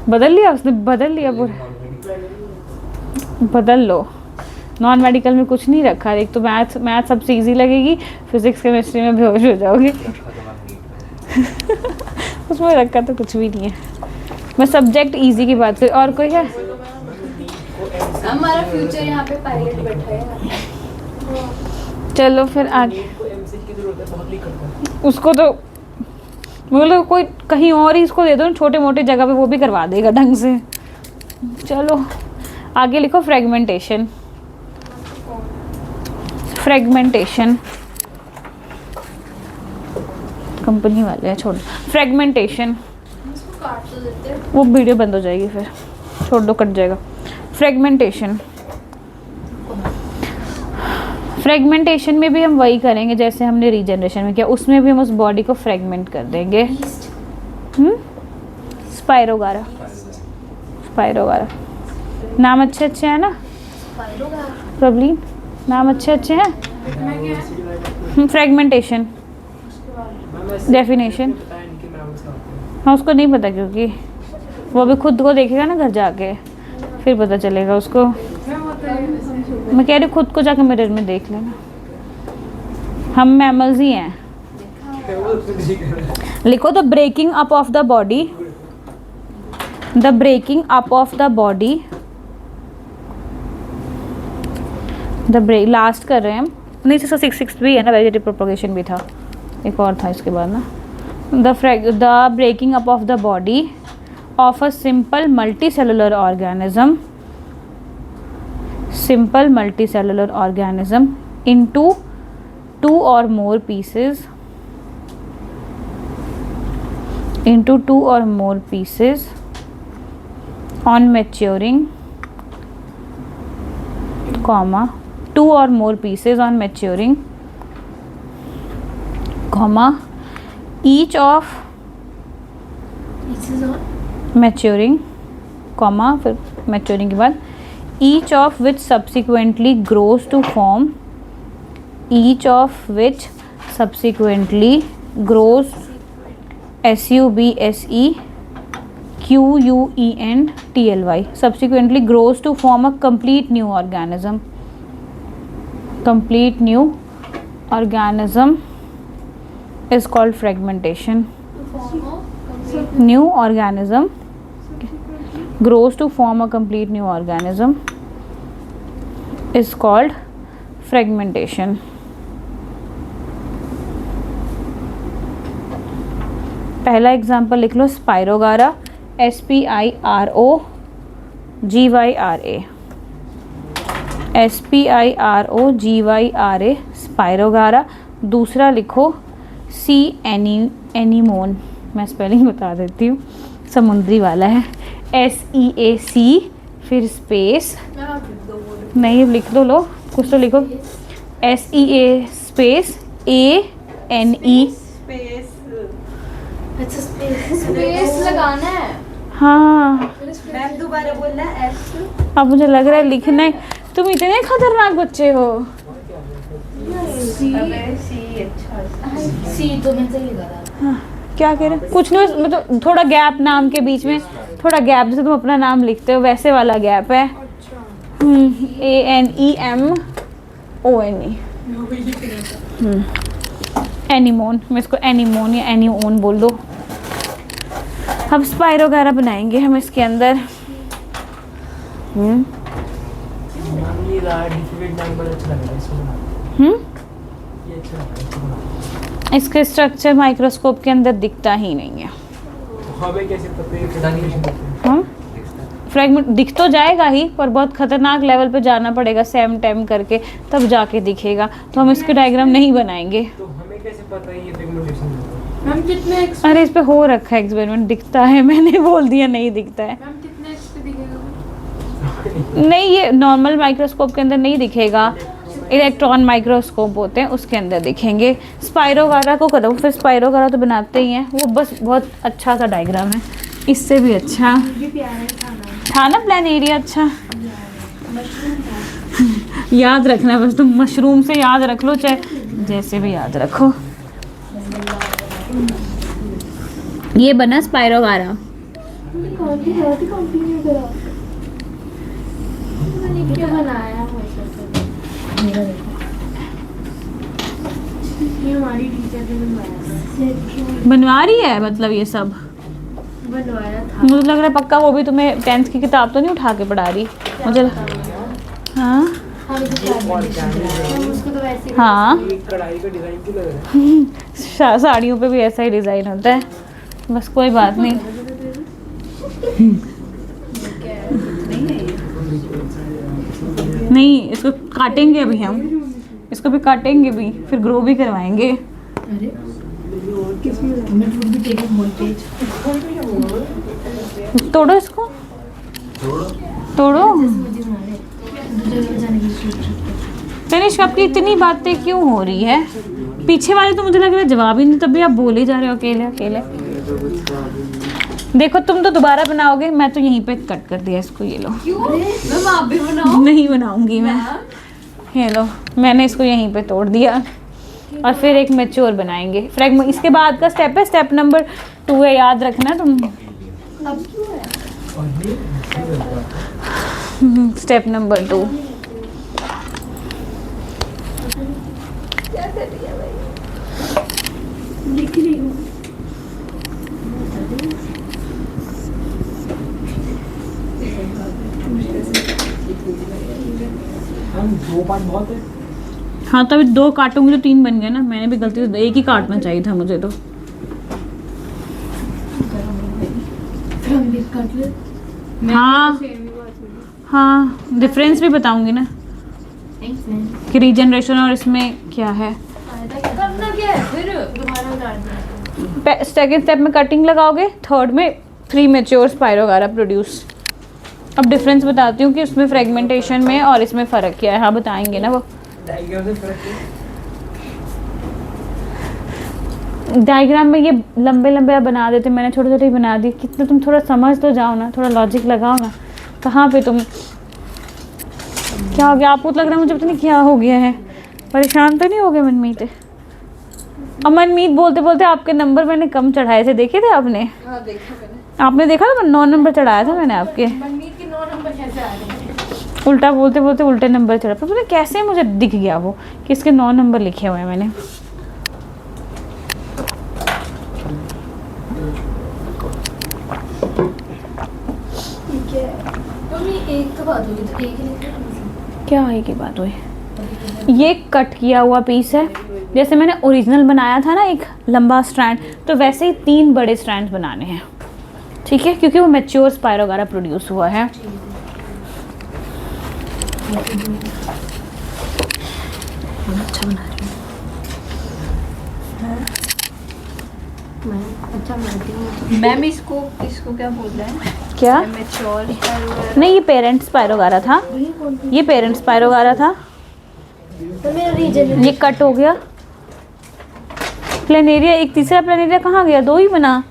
बदल लिया उसने, बदल लिया पूरा, बदल लो। नॉन मेडिकल में कुछ नहीं रखा। एक तो मैथ सबसे इजी लगेगी, फिजिक्स केमिस्ट्री में बेहोश हो जाओगे। उसमें रखा तो कुछ भी नहीं है। मैं सब्जेक्ट इजी की बात करी। और कोई है? हमारा फ्यूचर यहाँ पे पायलट बैठा है। चलो फिर आगे। नीट को एमसीक्यू की जरूरत है, बहुत लीक करता है। उसको तो मतलब कोई कहीं और ही इसको दे दो, छोटे मोटे जगह पे वो भी करवा देगा ढंग से। चलो आगे लिखो फ्रेगमेंटेशन। फ्रेगमेंटेशन कंपनी वाले हैं, छोड़। फ्रेगमेंटेशन, इसको काट तो देते हैं। वो वीडियो बंद हो जाएगी फिर, छोड़ दो, कट जाएगा। फ्रेगमेंटेशन, फ्रेगमेंटेशन में भी हम वही करेंगे जैसे हमने रीजनरेशन में किया, उसमें भी हम उस बॉडी को फ्रेगमेंट कर देंगे। स्पाइरोगारा, स्पाइरोगारा नाम अच्छे अच्छे हैं ना प्रबलीन, नाम अच्छे अच्छे हैं। फ्रेगमेंटेशन डेफिनेशन, हाँ उसको नहीं पता क्योंकि वो भी खुद को देखेगा ना घर जाके, फिर पता चलेगा उसको। मैं कह रही हूँ खुद को जाके मिरर में देख लेना, हम मैमल्स ही हैं। लिखो the breaking up of the body, the breaking up of the body, the break, last कर रहे हैं हम। नहीं 6 भी है ना, वेजिटेटिव प्रोपगेशन भी था, एक और था इसके बाद ना। The breaking up of the body of a simple multicellular organism, simple multicellular organism into 2 or more pieces, into 2 or more pieces on maturing, comma 2 or more pieces on maturing, comma each of maturing, comma फिर maturing के बाद each of which subsequently grows to form, each of which subsequently grows, SUBSEQUENTLY, subsequently grows to form a complete new organism, complete new organism is called fragmentation. New organism grows to form a complete new organism is called fragmentation. पहला example लिख लो, स्पाइरोगारा, SPIROGYRA, SPIROGYRA स्पाइरोगारा। दूसरा लिखो सी anemone, मैं spelling बता देती हूँ, समुद्री वाला है, SEAC फिर स्पेस, नहीं लिख दो, लो कुछ तो लिखो, SEA स्पेस ANE, स्पेस लगाना है। हाँ मैम दोबारा बोलना एस। अब मुझे लग रहा है लिखना है, तुम इतने खतरनाक बच्चे हो। सी तो मैं सही लगा था। हाँ, क्या कह रहे, कुछ नहीं, मतलब थोड़ा गैप नाम के बीच में, थोड़ा गैप, जैसे तुम अपना नाम लिखते हो वैसे वाला गैप है। ANEMONE, एनीमोन, मैं इसको एनीमोन या एनीओन बोल दो। अब स्पाइरोगारा बनाएंगे हम इसके अंदर। ये डिफिकल्ट नाम पर अच्छा लग रहा है, इसको बना। ये अच्छा लग रहा है, इसको बना। इसका स्ट्रक्चर माइक्रोस्कोप के अंदर दिखता ही नहीं है। तो हमें कैसे पता है फ्रेगमेंटेशन करते हैं? हाँ फ्रेगमेंट दिख तो जाएगा ही, पर बहुत खतरनाक लेवल पे जाना पड़ेगा, सेम टाइम करके तब जाके दिखेगा, तो हम इसके डायग्राम नहीं बनाएंगे। तो हमें कैसे पता है ये फ्रेगमेंटेशन है? मैम कितने एक्स, अरे इस पे हो रखा है एक्सपेरिमेंट, दिखता है, मैंने बोल दिया नहीं दिखता है। मैम कितने एक्स पे दिखेगा? नहीं ये नॉर्मल माइक्रोस्कोप के अंदर नहीं दिखेगा, इलेक्ट्रॉन माइक्रोस्कोप होते हैं उसके अंदर दिखेंगे। स्पाइरोगारा को करो, फिर स्पाइरोगारा तो बनाते ही हैं, वो बस बहुत अच्छा सा डायग्राम है, इससे भी अच्छा था ना प्लान एरिया, अच्छा याद रखना बस, तुम मशरूम से याद रख लो, चाहे जैसे भी याद रखो। ये बना स्पाइरोगारा। क्या बनाया ये हमारी टीचर ने बनवाया बनवा रही है, मतलब ये सब बनवाया था। मुझे लग रहा है पक्का वो भी तुम्हें 10th की किताब तो नहीं उठा के पढ़ा रही, मुझे हाँ हम तो हम उसको तो वैसे ही हाँ ये कढ़ाई का डिजाइन क्यों लग रहा है? साड़ियों पे भी ऐसा ही डिज़ाइन होता है, बस कोई बात नहीं। नहीं, इसको काटेंगे अभी हम, इसको भी काटेंगे भी, फिर ग्रो भी करवाएंगे। तोड़ो इसको, तोड़ो। तनिष्क, आपकी इतनी बातें क्यों हो रही है? पीछे वाले तो मुझे लग रहा है जवाब ही नहीं, तभी आप बोल ही जा रहे हो अकेले अकेले। देखो तुम तो दोबारा बनाओगे, मैं तो यहीं पे कट कर दिया इसको, ये लो। मैम आप भी बनाओ। नहीं बनाऊंगी मैं, ये लो, मैंने इसको यहीं पे तोड़ दिया। और फिर एक मैच्योर बनाएंगे फ्रैगमेंट। इसके बाद का स्टेप है, स्टेप नंबर 2 है, याद रखना तुम। अब क्यों है? और ये स्टेप नंबर 2। क्या कर रही है भाई? लिख रही हूँ। हम 2 पार्ट बहुत है। हाँ, तभी 2 काटूंगी तो 3 बन गए ना। मैंने भी गलती से एक ही काटना चाहिए था मुझे तो। हम भी काट ले। हाँ हाँ, डिफरेंस भी बताऊंगी ना थैंक्स मैम। कि रीजनरेशन और इसमें क्या है। करना क्या है फिर? दोबारा काटना है। सेकेंड स्टेप में कटिंग लगाओगे, थर्ड में 3 मैच्योर स्पाइरोगारा प्रोड्यूस। अब डिफरेंस बताती हूँ कि उसमें फ्रेगमेंटेशन में और इसमें फ़र्क क्या है। हाँ बताएंगे ना वो। डायग्राम से फर्क है। डायग्राम में ये लंबे लंबे आप बना देते, मैंने छोटे छोटे ही बना दिए। कितना तुम थोड़ा समझ तो जाओ ना, थोड़ा लॉजिक लगाओ ना। कहाँ पे तुम, क्या हो गया आपको? तो लग रहा है मुझे पता नहीं क्या हो गया है। परेशान तो नहीं हो गए मनमीत? अब मनमीत बोलते बोलते आपके नंबर मैंने कम चढ़ाए थे, देखे थे आपने? हाँ देखा मैंने। आपने देखा था 9 नंबर चढ़ाया था मैंने आपके। मनमीत के 9 नंबर कैसे आ रहे हैं? उल्टा बोलते बोलते उल्टे नंबर चढ़ा, पर पता नहीं कैसे मुझे दिख गया वो कि इसके 9 नंबर लिखे हुए हैं मैंने। ठीक है मम्मी, एक तो बात होगी तो एक ही लिखना। क्या है की बात हुई? ये कट किया हुआ पीस है। जैसे मैंने ओरिजिनल बनाया था ना एक लंबा स्ट्रैंड, तो वैसे ही 3 बड़े स्ट्रैंड बनाने हैं, ठीक है? क्योंकि वो मैच्योर स्पाइरोगारा प्रोड्यूस हुआ है। अच्छा बना रही अच्छा बनाती हूँ मैम। इसको क्या बोल रहे हैं? क्या? मैच्योर नहीं, ये पेरेंट्स स्पाइरोगारा था, ये पेरेंट्स स्पाइरोगारा था। तो मेरा रीजन ये कट हो गया। प्लेनेरिया, एक तीसरा प्लेनेरिया कहाँ गया? 2 ही बना।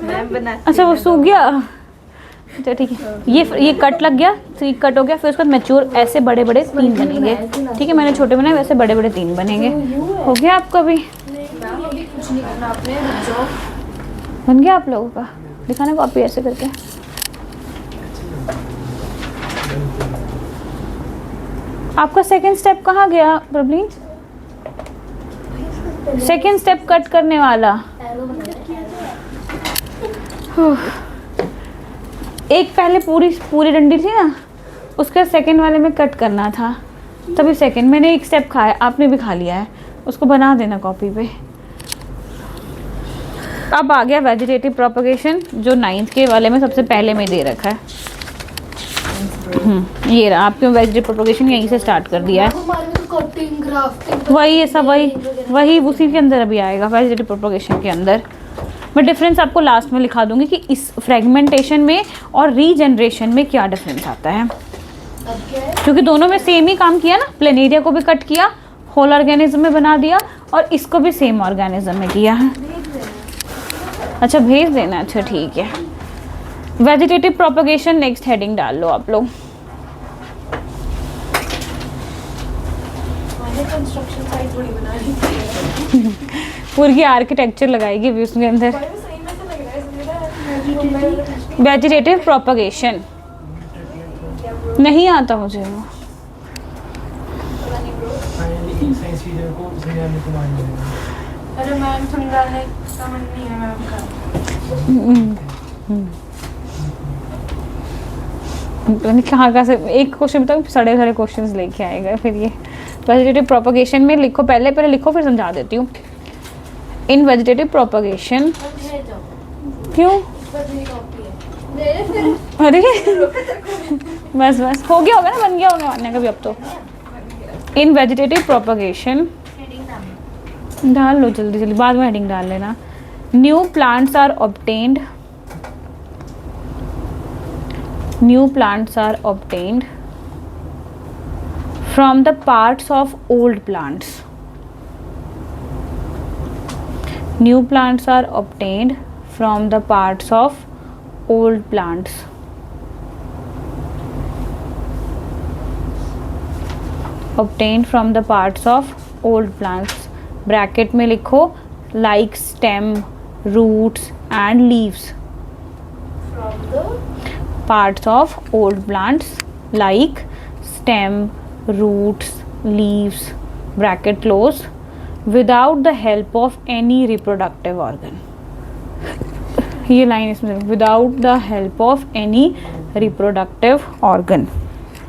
मैम बना। अच्छा वो सूख गया। अच्छा ठीक है, ये कट लग गया, तो ये कट हो गया। फिर उसके बाद मैच्योर ऐसे बड़े बड़े 3 बनेंगे, ठीक है? मैंने छोटे बनाए, वैसे बड़े बड़े 3 बनेंगे। हो गया आपका भी? कुछ नहीं करना आपने, जो बन गया आप लोगों का? दिखाना कॉपी ऐसे करके। आपका सेकंड स्टेप कहाँ गया प्रबलीन? सेकंड स्टेप कट करने वाला। एक पहले पूरी डंडी थी ना, उसका सेकंड वाले में कट करना था, तभी सेकंड। मैंने एक स्टेप खाया, आपने भी खा लिया है। उसको बना देना कॉपी पे। अब आ गया वेजिटेटिव प्रोपगेशन, जो 9th के वाले में सबसे पहले में दे रखा है। ये रहा आपके वेजिटेटिव प्रोपगेशन, यहीं से स्टार्ट कर दिया है। हमारे में तो कटिंग, ग्राफ्टिंग, वही ये सब वही उसी के अंदर अभी आएगा, वेजिटेटिव प्रोपगेशन के अंदर। मैं डिफरेंस आपको लास्ट में लिखा दूंगी कि इस फ्रेगमेंटेशन में और रीजनरेशन में क्या डिफरेंस आता है, अब क्या है? क्योंकि दोनों में सेम ही काम किया ना। प्लेनेरिया को भी कट किया, होल ऑर्गेनिज्म में बना दिया, और इसको भी सेम ऑर्गेनिज्म में किया है। अच्छा भेज देना, अच्छा ठीक है। वेजिटेटिव प्रोपगेशन नेक्स्ट हेडिंग डाल लो आप लोग। कंस्ट्रक्शन साइट बड़ी बना दी है। पूरी आर्किटेक्चर लगाएगी भी उसके अंदर। सही में तो लग रहा है वेजिटेटिव प्रोपगेशन नहीं आता मुझे वो। फाइनली साइंस टीचर को समझाने को मान लिया। अरे मैम समझाने समझ नहीं है मैम का। पता नहीं कहाँ से एक क्वेश्चन बताओ, सारे सारे क्वेश्चंस लेके आएगा फिर ये। वेजिटेटिव प्रोपगेशन में लिखो, पहले लिखो फिर समझा देती हूँ। इन वेजिटेटिव प्रोपगेशन, क्यों, अरे बस हो गया होगा ना, बन गया होगा मानने का भी अब तो। इन वेजिटेटिव प्रोपगेशन डाल लो जल्दी जल्दी, बाद में हेडिंग डाल लेना। New plants are obtained, new plants are obtained from the parts of old plants. New plants are obtained from the parts of old plants. Obtained from the parts of old plants. Bracket में लिखो like stem, roots and leaves. From the Parts of old plants like stem, roots, leaves, bracket close, without the help of any reproductive organ. ये line इसमें without the help of any reproductive organ.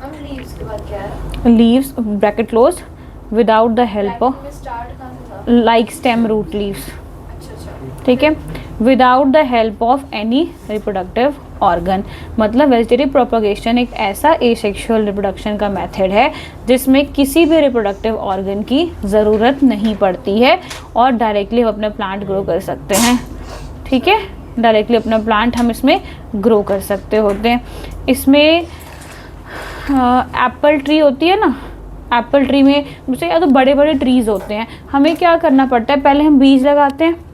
हम leaves के बाद क्या है? Leaves bracket close, without the help of में start कहाँ से था? like stem, root, leaves. अच्छा ठीक है, without the help of any reproductive organ. मतलब वेजिटेटिव प्रोपगेशन एक ऐसा एसेक्सुअल रिप्रोडक्शन का मेथड है जिसमें किसी भी रिप्रोडक्टिव ऑर्गन की ज़रूरत नहीं पड़ती है और डायरेक्टली हम अपना प्लांट ग्रो कर सकते हैं। ठीक है, डायरेक्टली अपना प्लांट हम इसमें ग्रो कर सकते होते हैं। इसमें एप्पल ट्री होती है ना, एप्पल ट्री में जैसे या तो बड़े बड़े ट्रीज़ होते हैं, हमें क्या करना पड़ता है, पहले हम बीज लगाते हैं।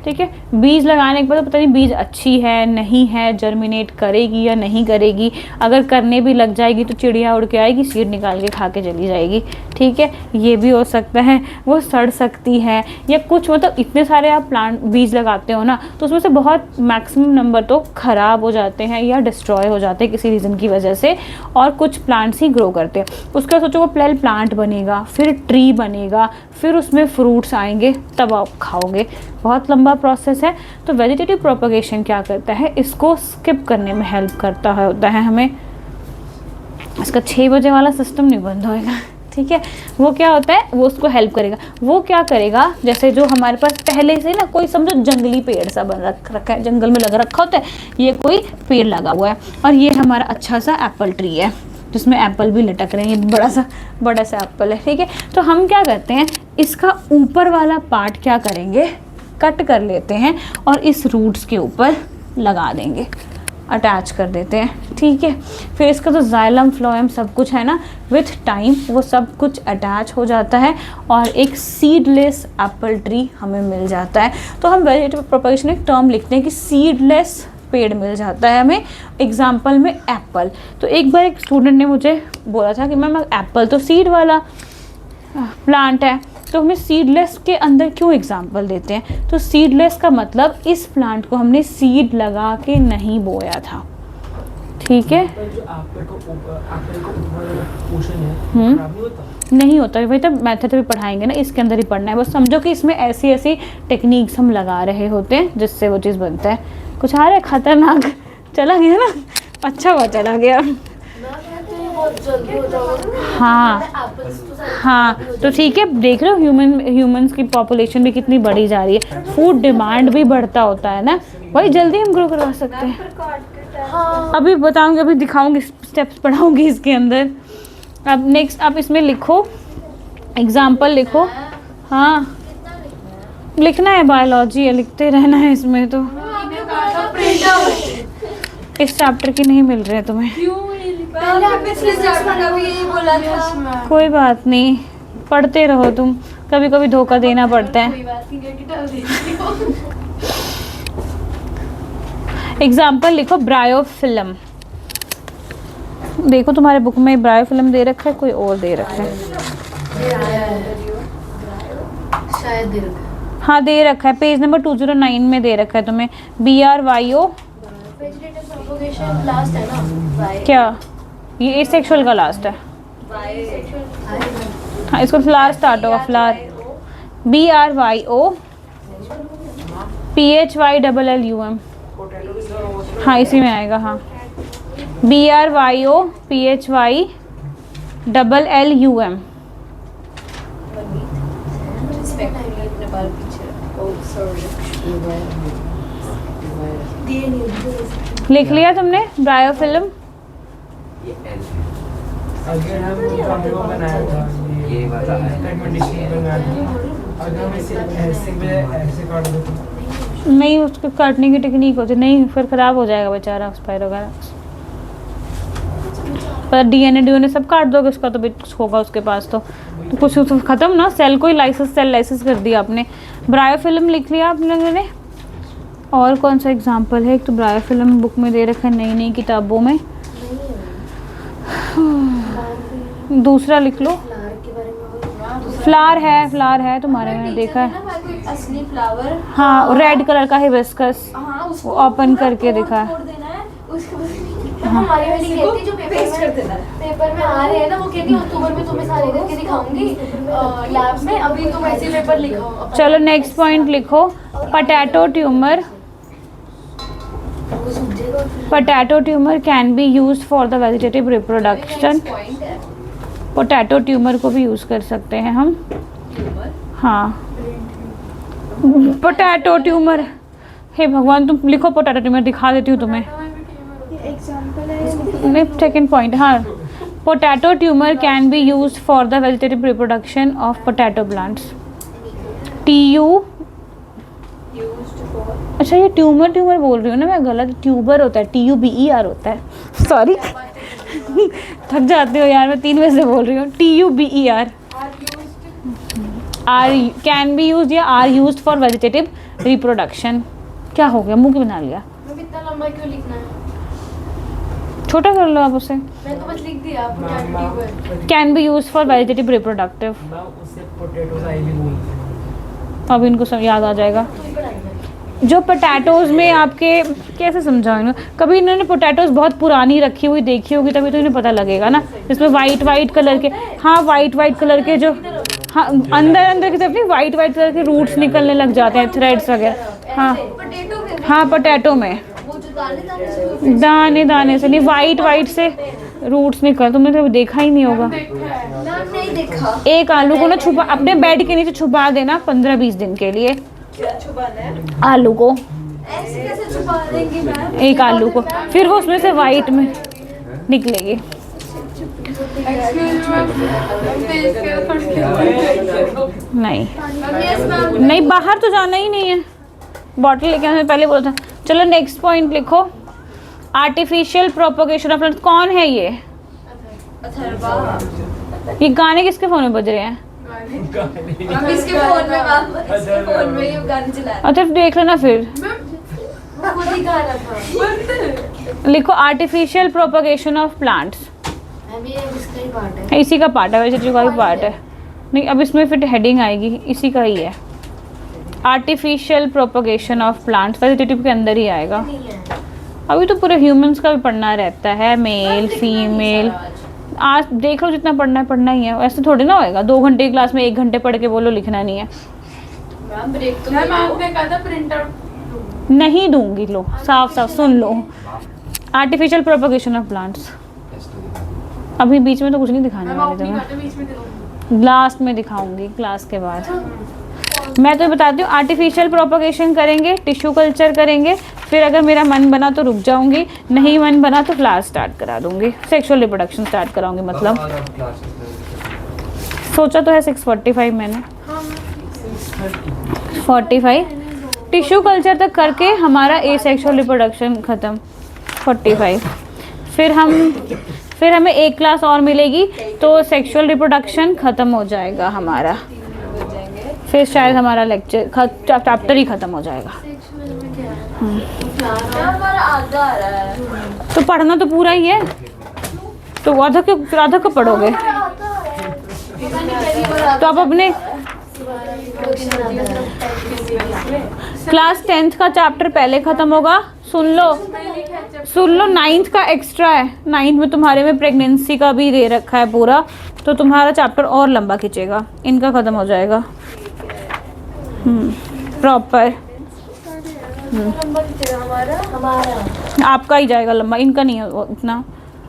ठीक है, बीज लगाने के बाद पता नहीं बीज अच्छी है नहीं है, जर्मिनेट करेगी या नहीं करेगी, अगर करने भी लग जाएगी तो चिड़िया उड़ के आएगी, सीड निकाल के खा के चली जाएगी। ठीक है, ये भी हो सकता है, वो सड़ सकती है या कुछ, मतलब इतने सारे आप प्लांट बीज लगाते हो ना, तो उसमें से बहुत मैक्सिमम नंबर तो ख़राब हो जाते हैं या डिस्ट्रॉय हो जाते हैं किसी रीज़न की वजह से, और कुछ प्लांट्स ही ग्रो करते हैं। उसका सोचो वो पहले प्लांट बनेगा, फिर ट्री बनेगा, फिर उसमें फ्रूट्स आएंगे, तब आप खाओगे, बहुत लंबा प्रोसेस है। तो वेजिटेटिव प्रोपगेशन क्या करता है, इसको स्किप करने में हेल्प करता है होता है हमें। इसका 6 बजे वाला सिस्टम नहीं बंद होएगा। ठीक है, वो क्या होता है, वो उसको हेल्प करेगा। वो क्या करेगा, जैसे जो हमारे पास पहले से ना कोई समझो जंगली पेड़ सा बन रखा है, जंगल में लगा रखा होता है, ये कोई पेड़ लगा हुआ है और ये हमारा अच्छा सा एप्पल ट्री है जिसमें एप्पल भी लटक रहे हैं, ये बड़ा सा एप्पल है। ठीक है, तो हम क्या करते हैं, इसका ऊपर वाला पार्ट क्या करेंगे, कट कर लेते हैं और इस रूट्स के ऊपर लगा देंगे, अटैच कर देते हैं। ठीक है, फिर इसका जो जाइलम फ्लोएम सब कुछ है ना, विथ टाइम वो सब कुछ अटैच हो जाता है और एक सीडलेस एप्पल ट्री हमें मिल जाता है। तो हम वेजिटेटिव प्रोपगेशन एक टर्म लिखते हैं कि सीडलेस पेड़ मिल जाता है हमें। एग्जाम्पल में एप्पल, तो एक बार एक स्टूडेंट ने मुझे बोला था कि मैम एप्पल तो सीड वाला प्लांट है, तो हमें सीडलेस के अंदर क्यों एग्जाम्पल देते हैं। तो सीडलेस का मतलब इस प्लांट को हमने सीड लगा के नहीं बोया था। ठीक है, जो एप्पल का ऊपर पोर्शन है खराब नहीं होता? नहीं होता, वही तो मैथड भी पढ़ाएंगे ना, इसके अंदर ही पढ़ना है। बस समझो कि इसमें ऐसी ऐसी टेक्निक्स हम लगा रहे होते हैं जिससे वो चीज़ बनता है। कुछ आ रहा है खतरनाक, चला गया ना, अच्छा हुआ चला गया। बहुत जल्दी हो जाएगा। हाँ, तो ठीक है, देख रहे हो ह्यूमंस की पॉपुलेशन भी कितनी बढ़ी जा रही है, फूड डिमांड भी बढ़ता होता है ना, वही जल्दी हम ग्रो करवा सकते हैं। हाँ, अभी बताऊंगी, अभी दिखाऊंगी, स्टेप्स पढ़ाऊंगी इसके अंदर। अब नेक्स्ट आप इसमें लिखो, एग्जाम्पल लिखो। हाँ, लिखना है, बायोलॉजी है, लिखते रहना है इसमें। तो इस चैप्टर की नहीं मिल रहे हैं तुम्हें, पहले आपने फिजिक्स में भी यही बोला था। कोई बात नहीं, पढ़ते रहो तुम, कभी कभी धोखा देना पड़ता है। एग्जाम्पल लिखो, ब्रायोफिल्म। देखो तुम्हारे बुक में ब्रायोफिल्म दे रखा है, कोई और दे रखा है? शायद दे रखा है। हाँ दे रखा है, पेज नंबर 209 में दे रखा है तुम्हें। BRYO वेजिटेटिव प्रोपगेशन लास्ट है ना, क्या, ये एसेक्सुअल का लास्ट है। हाँ, इसको फ्लावर स्टार्ट होगा, फ्लावर। BRYO PHYLLUM, हाँ इसी में आएगा। हाँ BRYOPHYLLUM। नेपाल पीछे। Oh sorry. दिए नहीं होते। लिख लिया तुमने ब्रायोफिल्म? ये एल अगर हम वो बनाया था ये वाला है। रिकमेंडेशन बनाया था, अगर हम इसे ऐसे काट दो तो नहीं, उसको काटने की टेक्निक होती नहीं, फिर ख़राब हो जाएगा बेचारा स्पाइरोगैराक्स। पर DNA सब काट दोगे उसका तो भी कुछ होगा उसके पास तो कुछ तो ख़त्म ना, सेल को ही सेल लाइसिस कर दिया आपने। ब्रायोफिल्म लिख लिया आप लोगों ने? और कौन सा एग्जांपल है? एक तो ब्रायोफिल्म बुक में दे रखा है नई नई किताबों में। दूसरा लिख लो। फ्लावर के बारे में फ्लावर है तुम्हारे, मैंने देखा है। असली फ्लावर। हाँ, रेड कलर का हिबिस्कस हाँ, उसको ओपन करके दिखा है। छोड़ देना है उसके बाद हमारी वाली कहती जो पेपर में आ रहे हैं ना, वो कहती अक्टूबर में तुम्हें सारे करके दिखाऊंगी लैब में, अभी तुम ऐसे पेपर लिखाओ। चलो नेक्स्ट पॉइंट लिखो। Potato tumour. Potato tumour can be used for the vegetative reproduction. Point है पोटैटो ट्यूमर को भी यूज़ कर सकते हैं हम। हाँ, पोटैटो ट्यूमर। हे भगवान, तुम लिखो पोटैटो ट्यूमर, दिखा देती हूँ तुम्हें। एग्जांपल है। नहीं, सेकेंड पॉइंट। हाँ, potato tumour can be used for the vegetative reproduction of potato plants. TU। अच्छा, ये ट्यूमर बोल रही हूँ ना मैं, गलत। ट्यूबर होता है, TUBER होता है। सॉरी थक जाते हो यार, मैं 3 बजे से बोल रही हूँ। TUBER are can be use या are use for vegetative reproduction. क्या हो गया, मुंह क्यों बना लिया? इतना लंबा क्यों लिखना है? छोटा कर लो आप उसे। मैं तो बस लिख दिया आपको। Can be use for vegetative reproductive. मैं उससे पोटैटोज आई भी बोलते हैं। अब इनको सब याद आ जाएगा। जो पोटैटोज़ में आपके, कैसे समझाऊँ इन्होंने, कभी इन्होंने पोटैटोज़ बहुत पुरानी रखी हुई देखी होगी तभी तो इन्हें पता लगेगा ना। इसमें वाइट कलर के, हाँ वाइट कलर के जो, हाँ अंदर की तरफ नहीं, वाइट कलर के रूट्स निकलने लग जाते हैं, थ्रेड्स वगैरह। हाँ हाँ, पोटैटो में वो जो दाने दाने से नहीं, वाइट से रूट्स निकल, तुमने कभी देखा ही नहीं होगा। नाम नहीं देखा। एक आलू को ना छुपा, अपने बेड के नीचे छुपा देना 15-20 दिन के लिए। क्या छुपाना है? आलू को, ऐसे कैसे छुपा देंगी मैम? एक आलू को, फिर वो उसमें से वाइट में निकलेगी। नहीं नहीं, बाहर तो जाना ही नहीं है, बॉटल लेके आने से पहले बोला था। चलो नेक्स्ट पॉइंट लिखो। Artificial propagation of plants. कौन है ये? अथर्वा। ये गाने किसके फोन में बज रहे हैं? हम इसके फोन में मैम, इसके फोन में ये गाने चला रहे अच्छा देख लेना फिर। हैं। वो खुद ही गा रहा था। लिखो artificial propagation of plants. Ma'am ये इसका ही पार्ट है। इसी का पार्ट है, वैसे का भी पार्ट है। नहीं, अब इसमें फिर हेडिंग आएगी, इसी का ही है। Artificial propagation of plants vegetative के अंदर ही आएगा। नहीं है। अभी तो पूरे ह्यूमंस का भी पढ़ना रहता है, मेल फीमेल। आज देख लो, जितना पढ़ना ही है। ऐसे थोड़ी ना होएगा 2 घंटे की क्लास में 1 घंटे पढ़ के बोलो लिखना नहीं है। मैम ब्रेक तो मैम आपने कहा था प्रिंट आउट नहीं दूंगी, लो साफ सुन लो। Artificial propagation of plants. अभी बीच में तो कुछ नहीं दिखाने वाले थे, मैं बीच में लास्ट में दिखाऊंगी क्लास के बाद। मैं तो बताती हूँ, आर्टिफिशियल प्रोपोगेशन करेंगे, टिश्यू कल्चर करेंगे, फिर अगर मेरा मन बना तो रुक जाऊंगी, नहीं मन बना तो क्लास स्टार्ट करा दूंगी, सेक्सुअल रिप्रोडक्शन स्टार्ट कराऊंगी। मतलब सोचा तो है 6:45 मैंने, 45 टिश्यू कल्चर तक करके हमारा एसेक्सुअल रिप्रोडक्शन ख़त्म। 45 फिर हमें एक क्लास और मिलेगी तो सेक्सुअल रिप्रोडक्शन ख़त्म हो जाएगा हमारा। फिर शायद हमारा लेक्चर चैप्टर ही ख़त्म हो जाएगा। हमारा आधा आ रहा है। तो पढ़ना तो पूरा ही है, तो आधा क्यों पढ़ोगे? तो आप अपने क्लास 10th का चैप्टर पहले ख़त्म होगा। सुन लो 9th का एक्स्ट्रा है। 9th में तुम्हारे में प्रेगनेंसी का भी दे रखा है पूरा, तो तुम्हारा चैप्टर और लंबा खींचेगा, इनका ख़त्म हो जाएगा प्रॉपर। नंबर कितना हमारा? आपका ही जाएगा लंबा, इनका नहीं है वो इतना,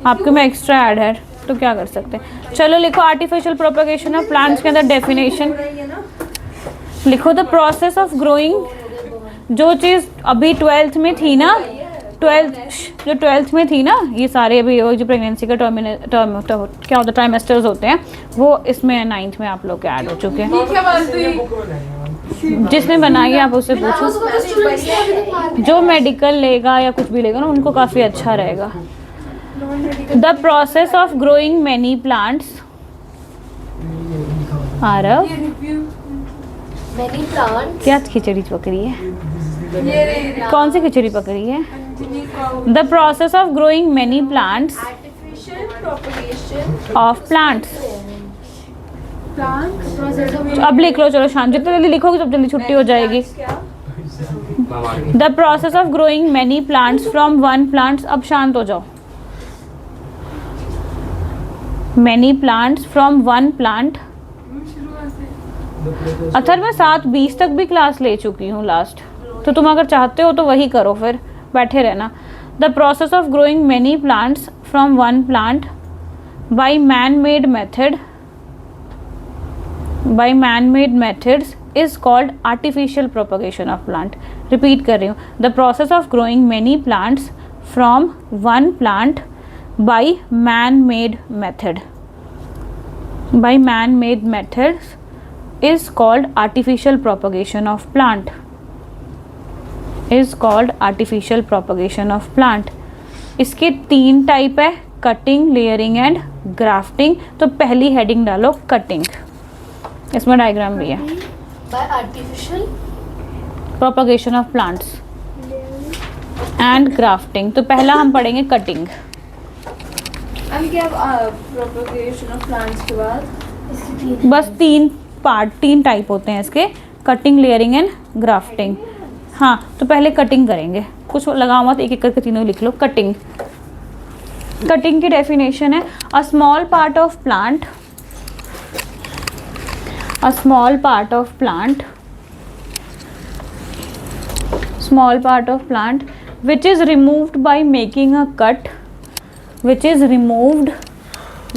आपके में एक्स्ट्रा ऐड है तो क्या कर सकते हैं। चलो लिखो आर्टिफिशियल प्रोपगेशन ऑफ प्लांट्स के अंदर डेफिनेशन लिखो। द प्रोसेस ऑफ ग्रोइंग, जो चीज़ अभी 12th में थी ना, 12th में थी ना, ये सारे अभी वो जो प्रेगनेंसी का टर्म क्या होता है ट्राइमेस्टर्स होते हैं, वो इसमें 9th में आप लोग के ऐड हो चुके हैं। क्या बात हुई? जिसने बनाई है आप उससे पूछो, जो मेडिकल लेगा या कुछ भी लेगा ना उनको काफ़ी अच्छा रहेगा। The process of growing many plants, Aarav many plant, क्या खिचड़ी पकड़ी है, कौन सी खिचड़ी पकड़ी है? The process of growing many plants artificial propagation of plants. Process of अब लिख लो, चलो शाम, जितनी जल्दी लिखोगे तो जल्दी छुट्टी हो जाएगी। The process of growing many plants from one plants, अब शांत हो जाओ। Many plants from one plant. अथर मैं 7:20 तक भी क्लास ले चुकी हूँ लास्ट, तो तुम अगर चाहते हो तो वही करो, फिर बैठे रहना। The process of growing many plants from one plant by man made method, by man made methods is called artificial propagation of plant. Repeat कर रही हूँ, the process of growing many plants from one plant by man made method, by man made methods is called artificial propagation of plant, is called artificial propagation of plant। इसके 3 type है, cutting, layering and grafting. तो पहली heading डालो cutting, इसमें diagram भी है। Bye artificial propagation of plants and grafting. तो पहला हम पढ़ेंगे कटिंग। अब क्या प्रोपगेशन ऑफ प्लांट्स के बाद बस 3 टाइप होते हैं इसके, कटिंग, लेयरिंग एंड ग्राफ्टिंग। हाँ, तो पहले कटिंग करेंगे, कुछ लगाओ मत, एक एक करके तीनों लिख लो। कटिंग, कटिंग की डेफिनेशन है अ small part of plant, a small part of plant, small part of plant which is removed by making a cut, which is removed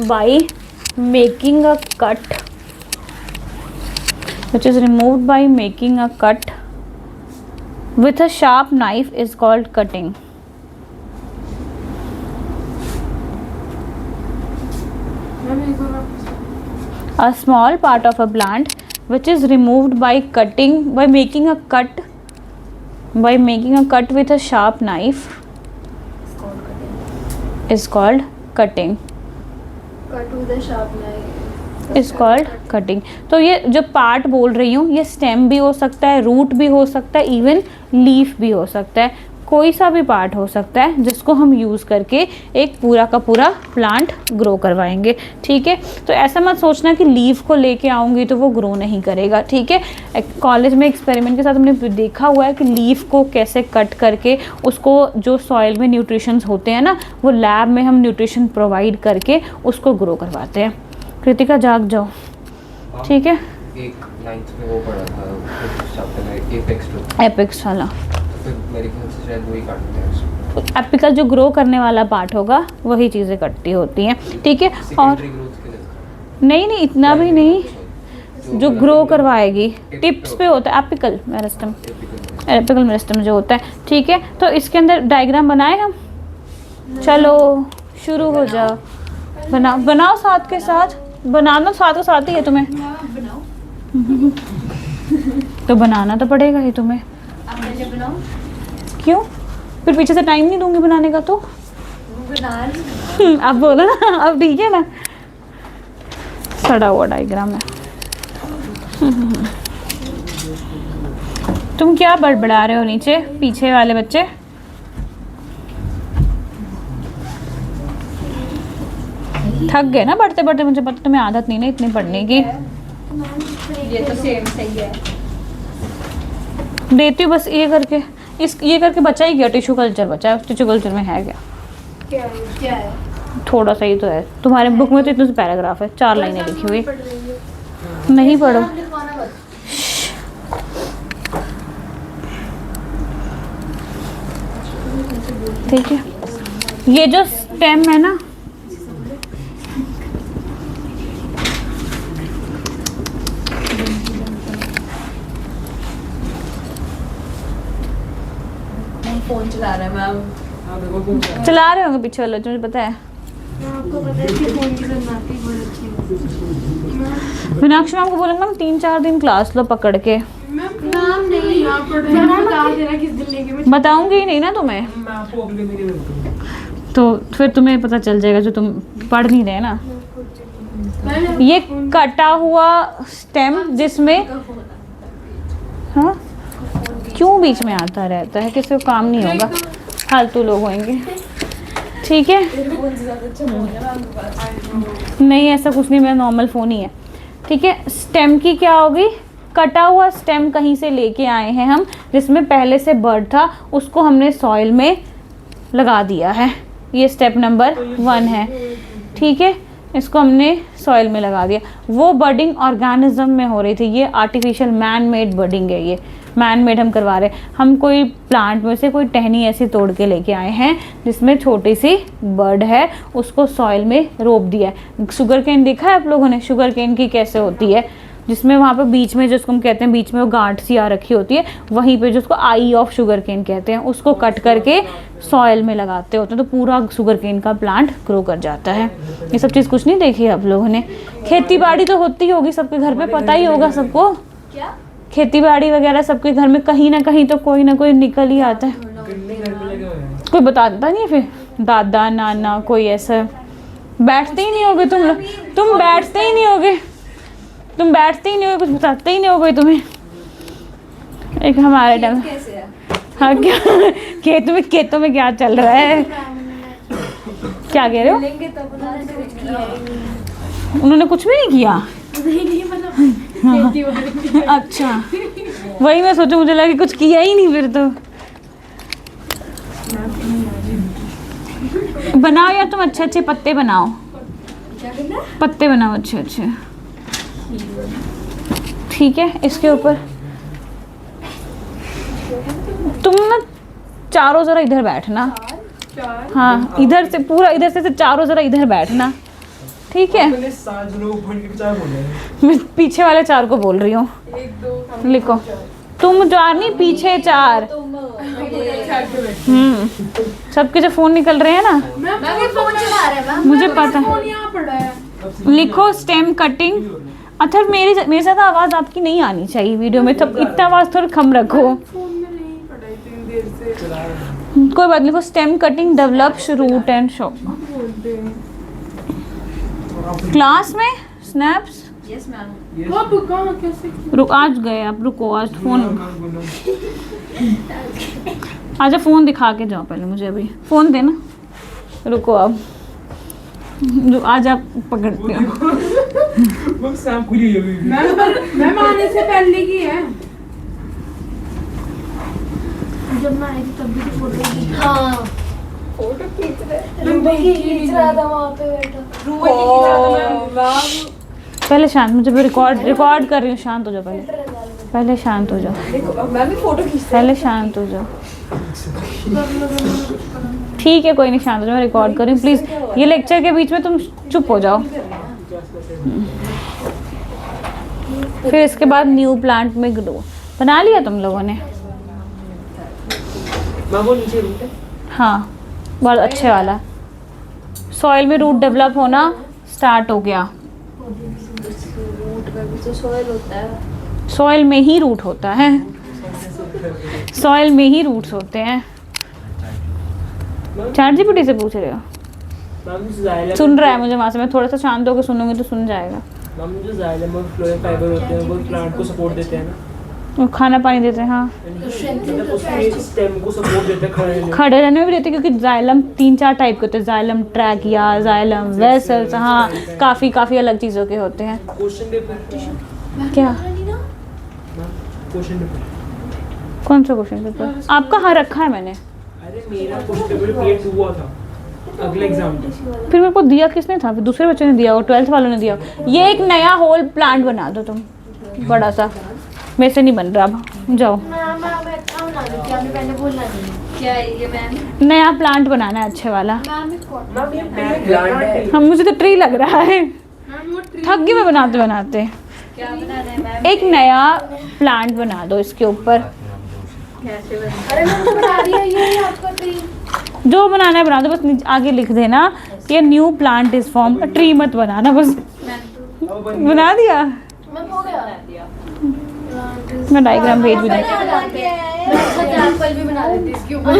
by making a cut, which is removed by making a cut with a sharp knife is called cutting। A small part of a plant which is removed by cutting, by making a cut, by making a cut with a sharp knife is called cutting, cut with a sharp knife is called cutting. तो ये जो part बोल रही हूँ, ये stem भी हो सकता है, रूट भी हो सकता है, इवन लीफ भी हो सकता है, कोई सा भी पार्ट हो सकता है जिसको हम यूज़ करके एक पूरा का पूरा प्लांट ग्रो करवाएंगे। ठीक है, तो ऐसा मत सोचना कि लीफ को लेके आऊँगी तो वो ग्रो नहीं करेगा। ठीक है, कॉलेज में एक्सपेरिमेंट के साथ हमने देखा हुआ है कि लीफ को कैसे कट करके उसको जो सॉइल में न्यूट्रिशंस होते हैं ना, वो लैब में हम न्यूट्रिशन प्रोवाइड करके उसको ग्रो करवाते हैं। कृतिका जाग जाओ, ठीक है। एक 9th में वो पढ़ा था चैप्टर में एपेक्स टू, एपेक्स वाला, फिर मेरे ख्याल से शायद वही काटते हैं उसको। एपिकल जो ग्रो करने वाला पार्ट होगा वही चीज़ें कटती होती हैं। ठीक है, और सेकेंडरी ग्रोथ के लिए नहीं इतना भी नहीं, जो ग्रो करवाएगी टिप्स पे होता है एपिकल मेरिस्टम, एपिकल मेरिस्टम जो होता है। ठीक है, तो इसके अंदर डायग्राम बनाए हम, चलो शुरू हो जाओ। बनाओ साथ के साथ, बनाना साथ के साथ ही है तुम्हें, तो बनाना तो पड़ेगा ही तुम्हें। क्यों, फिर पीछे से टाइम नहीं दूंगी बनाने का तो अब बोलो ना, अब ठीक है ना। सड़ा हुआ डायग्राम है। तुम क्या बड़बड़ा रहे हो नीचे, पीछे वाले बच्चे? थक गए ना पढ़ते पढ़ते, मुझे पता तुम्हें आदत नहीं ना इतनी पढ़ने की। ये तो सेम सही है। देती हूँ बस ये करके, ये करके बचा ही गया, टिश्यू कल्चर बचा है। टिश्यू कल्चर में है क्या? क्या है? थोड़ा सा ही तो है, तुम्हारे बुक में तो इतने से पैराग्राफ है, 4 लाइनें लिखी हुई। नहीं पढ़ो, ठीक है, ये जो स्टेम है ना, फोन चला रहा है मैम। हाँ देखो तुम क्या चला रहे होंगे पीछे वाले, मुझे पता है। आपको पता है कि फोन की सन्नाटी बहुत अच्छी है। मीनाक्षी मैम को बोलेंगे मैम 3-4 दिन क्लास लो पकड़ के। नाम नहीं यहाँ पर मैम बता देना किस दिन लेके मैं बताऊंगी ही नहीं ना तुम्हें, मैं आपको अगले महीने मिलता तो फिर तुम्हें पता चल जाएगा जो तुम पढ़ नहीं रहे ना। ये कटा हुआ स्टेम जिसमें, हाँ क्यों बीच में आता रहता है, किसी को काम नहीं होगा, फालतू लोग होंगे। ठीक है, नहीं ऐसा कुछ नहीं, मेरा नॉर्मल फ़ोन ही है। ठीक है, स्टेम की क्या होगी, कटा हुआ स्टेम कहीं से लेके आए हैं हम, जिसमें पहले से बर्ड था, उसको हमने सॉइल में लगा दिया है। ये स्टेप नंबर 1 है। ठीक है, इसको हमने सॉइल में लगा दिया। वो बर्डिंग ऑर्गेनिज्म में हो रही थी, ये आर्टिफिशियल मैन मेड बर्डिंग है, ये मैन मेड हम करवा रहे हैं। हम कोई प्लांट में से कोई टहनी ऐसी तोड़ के लेके आए हैं जिसमें छोटी सी बर्ड है, उसको सॉइल में रोप दिया है। शुगर केन देखा है आप लोगों ने, शुगर केन की कैसे होती है, जिसमें वहाँ पे बीच में जिसको हम कहते हैं बीच में वो गांठ सी आ रखी होती है, वहीं पे जिसको आई ऑफ शुगर केन कहते हैं, उसको कट करके सॉइल में लगाते होते हैं, तो पूरा शुगर केन का प्लांट ग्रो कर जाता है। ये सब चीज़ कुछ नहीं देखी आप लोगों ने। खेती बाड़ी तो होती होगी सबके घर पे, पता ही होगा सबको। क्या खेती बाड़ी वगैरह सबके घर में कहीं ना कहीं तो कोई ना कोई निकल ही आता है। गन्ने घर पे लगे हुए हैं। कोई बताता नहीं है, फिर दादा नाना कोई ऐसा। बैठते ही नहीं होगे तुम लोग, तुम बैठते ही नहीं होगे, तुम बैठते ही नहीं होगे, कुछ बताते ही नहीं होगे तुम्हें। एक हमारे टाइम, कैसे है? हाँ क्या खेतों में क्या चल रहा है, क्या कह रहे हो? लेंगे तब ना कुछ किया ही नहीं। उन्होंने कुछ भी नहीं किया। नहीं मतलब खेती वगैरह अच्छा, वही मैं सोचूं, मुझे लगा कि कुछ किया ही नहीं फिर तो। बनाओ यार तुम, अच्छे अच्छे पत्ते बनाओ, क्या करना है? पत्ते बनाओ अच्छे अच्छे। ठीक है, इसके ऊपर तुम ना चारों जरा इधर बैठना। हाँ इधर से पूरा, इधर से चारों जरा इधर बैठना। ठीक है, मैंने 7 लोग पॉइंट के 4 बोले हैं। मैं पीछे वाले 4 को बोल रही हूँ, 1 2 लिखो। तुम 4 नहीं, पीछे 4। सबके जो फोन निकल रहे हैं ना, मैं फोन चला रहा है मैम। मुझे पता है। यहाँ पड़ा है। लिखो स्टेम कटिंग। अच्छा मेरे साथ आवाज़ आपकी नहीं आनी चाहिए वीडियो में, तब इतना आवाज़ थोड़ा कम रखो। फोन में नहीं पड़ा इतनी देर से। कोई बात, लिखो stem cutting develops root and shoot. बोलते हैं। क्लास में स्नैप्स यस मैम। ये अब कहाँ कैसे? रुक, आज गए आप, रुको आज फ़ोन, आजा फ़ोन दिखा के जाओ पहले मुझे, अभी फ़ोन देना, रुको अब, आज आप पकड़ते हो। वो शाम खुली हुई है। मैम आने से पहले की है। जब मैं आई थी तब भी तो फोटो खींच, हाँ फोटो खींच रहा था वहाँ पे बैठा। पहले शांत, मुझे भी रिकॉर्ड कर रही हूँ, शांत हो जाओ पहले शांत हो जाओ, मैं भी फोटो खींच पहले शांत हो जाओ। ठीक है कोई नहीं, शांत हो जाओ, मैं रिकॉर्ड कर रही हूँ। प्लीज़ ये लेक्चर के बीच में तुम चुप हो जाओ। फिर इसके बाद न्यू प्लांट में ग्रो बना लिया तुम लोगों ने? मैं वो नीचे रूट है। हाँ बहुत अच्छे वाला। सॉइल में रूट डेवलप होना स्टार्ट हो गया। रूट में भी तो सॉइल होता है। सॉइल में ही रूट होता है, सॉइल में ही रूट्स होते हैं। चैट जीपीटी से पूछ रहे हो? मैम जो जाइलम, सुन रहा है मुझे वहाँ से, मैं थोड़ा सा शांत होकर सुनूंगी तो सुन जाएगा। मैम जो जाइलम और फ्लोएम फाइबर होते हैं वो प्लांट को सपोर्ट देते हैं ना, वो खाना पानी देते हैं। हाँ मतलब उसके स्टेम को सपोर्ट देते हैं खड़े रहने में। खड़े रहने में भी देते हैं, क्योंकि जाइलम 3-4 टाइप के होते हैं, जाइलम ट्रैकिया, जाइलम वेसल्स, हाँ काफ़ी अलग चीज़ों के होते हैं। क्वेश्चन पेपर क्या? क्वेश्चन पेपर, कौन सा क्वेश्चन पेपर आपका? हाँ रखा है मैंने। अरे मेरा क्वेश्चन पेपर पेयर 2 हुआ था अगले एग्जाम में। फिर मेरे को दिया किसने था? फिर दूसरे बच्चों ने दिया हो, 12th वालों ने दिया हो। ये एक नया होल प्लांट बना दो तुम, बड़ा सा। मेरे से नहीं बन रहा, अब जाओ। मैं बना देती हूँ, आपने पहले बोलना नहीं। क्या है ये मैम? नया प्लांट बनाना है अच्छे वाला। मैम एक पॉट मैम ये प्लांट है। हम मुझे तो ट्री लग रहा है, मैम वो ट्री थक गई मैं बनाते बनाते। क्या बनाना है मैम? एक नया प्लांट बना दो इसके ऊपर, कैसे बनाना? अरे मैम तो बना रही है ये आपका ट्री। जो बनाना है बना दो, बस आगे लिख देना कि new plant is form, tree मत बनाना बस। मैम तो बना दिया, मैम हो गया। मैं डायग्राम भेज भी दूँ। एप्पल भी बना देती इसके ऊपर।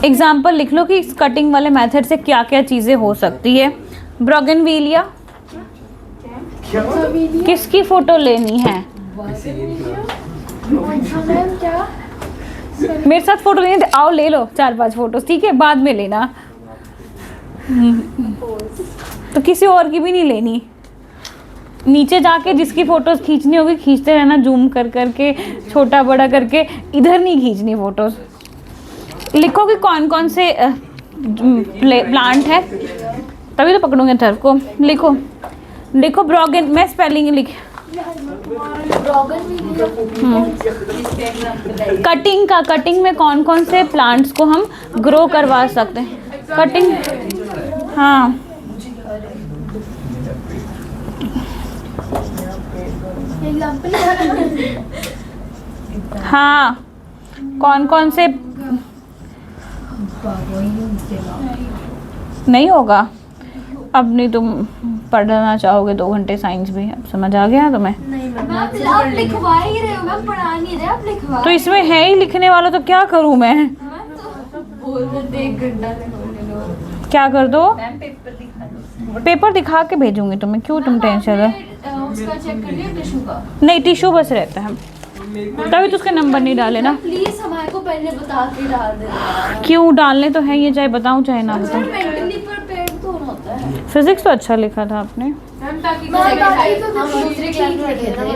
एग्जाम्पल लिख लो कि इस कटिंग वाले मेथड से क्या क्या चीज़ें हो सकती है। ब्रोगनविलिया, किसकी फोटो लेनी है? क्या मेरे साथ फोटो लेनी है तो आओ ले लो 4-5 फोटोज, ठीक है, बाद में लेना। तो किसी और की भी नहीं लेनी। नीचे जाके जिसकी फोटोज खींचनी होगी खींचते रहना, जूम कर करके, छोटा बड़ा करके, इधर नहीं खींचनी फोटोज। लिखो कि कौन कौन से प्लांट है, तभी तो पकड़ूंगे थर को। लिखो लिखो ब्रोगन, मैं स्पेलिंग लिख। कटिंग में कौन कौन से प्लांट्स को हम ग्रो करवा सकते हैं। कटिंग, हाँ हाँ, कौन कौन से नहीं होगा। अब नहीं तुम पढ़ना चाहोगे 2 घंटे साइंस भी, अब समझ आ गया तुम्हें। आप लिखवा ही रहे हो मैम, पढ़ा नहीं रहे आप, लिखवा। तो इसमें है ही लिखने वाला, तो क्या करूं मैं? बोल देते 1 घंटा लिखने दो। क्या कर दो? मैम पेपर दिखा दो। पेपर दिखा के भेजूंगी तुम्हें, क्यों तुम टेंशन है? उसका चेक कर लिया टिश्यू का? नहीं, टिश्यू बस रहता है, तभी तो उसका नंबर नहीं डाले ना। प्लीज हमारे को पहले बता के डाल देना। क्यों डालने तो है ये, चाहे बताऊं चाहे ना बताऊं। मेंटली प्रिपेयर्ड तो होता है फिजिक्स तो अच्छा लिखा था आपने। मैम ताकि हम दूसरे क्लास में लिखे थे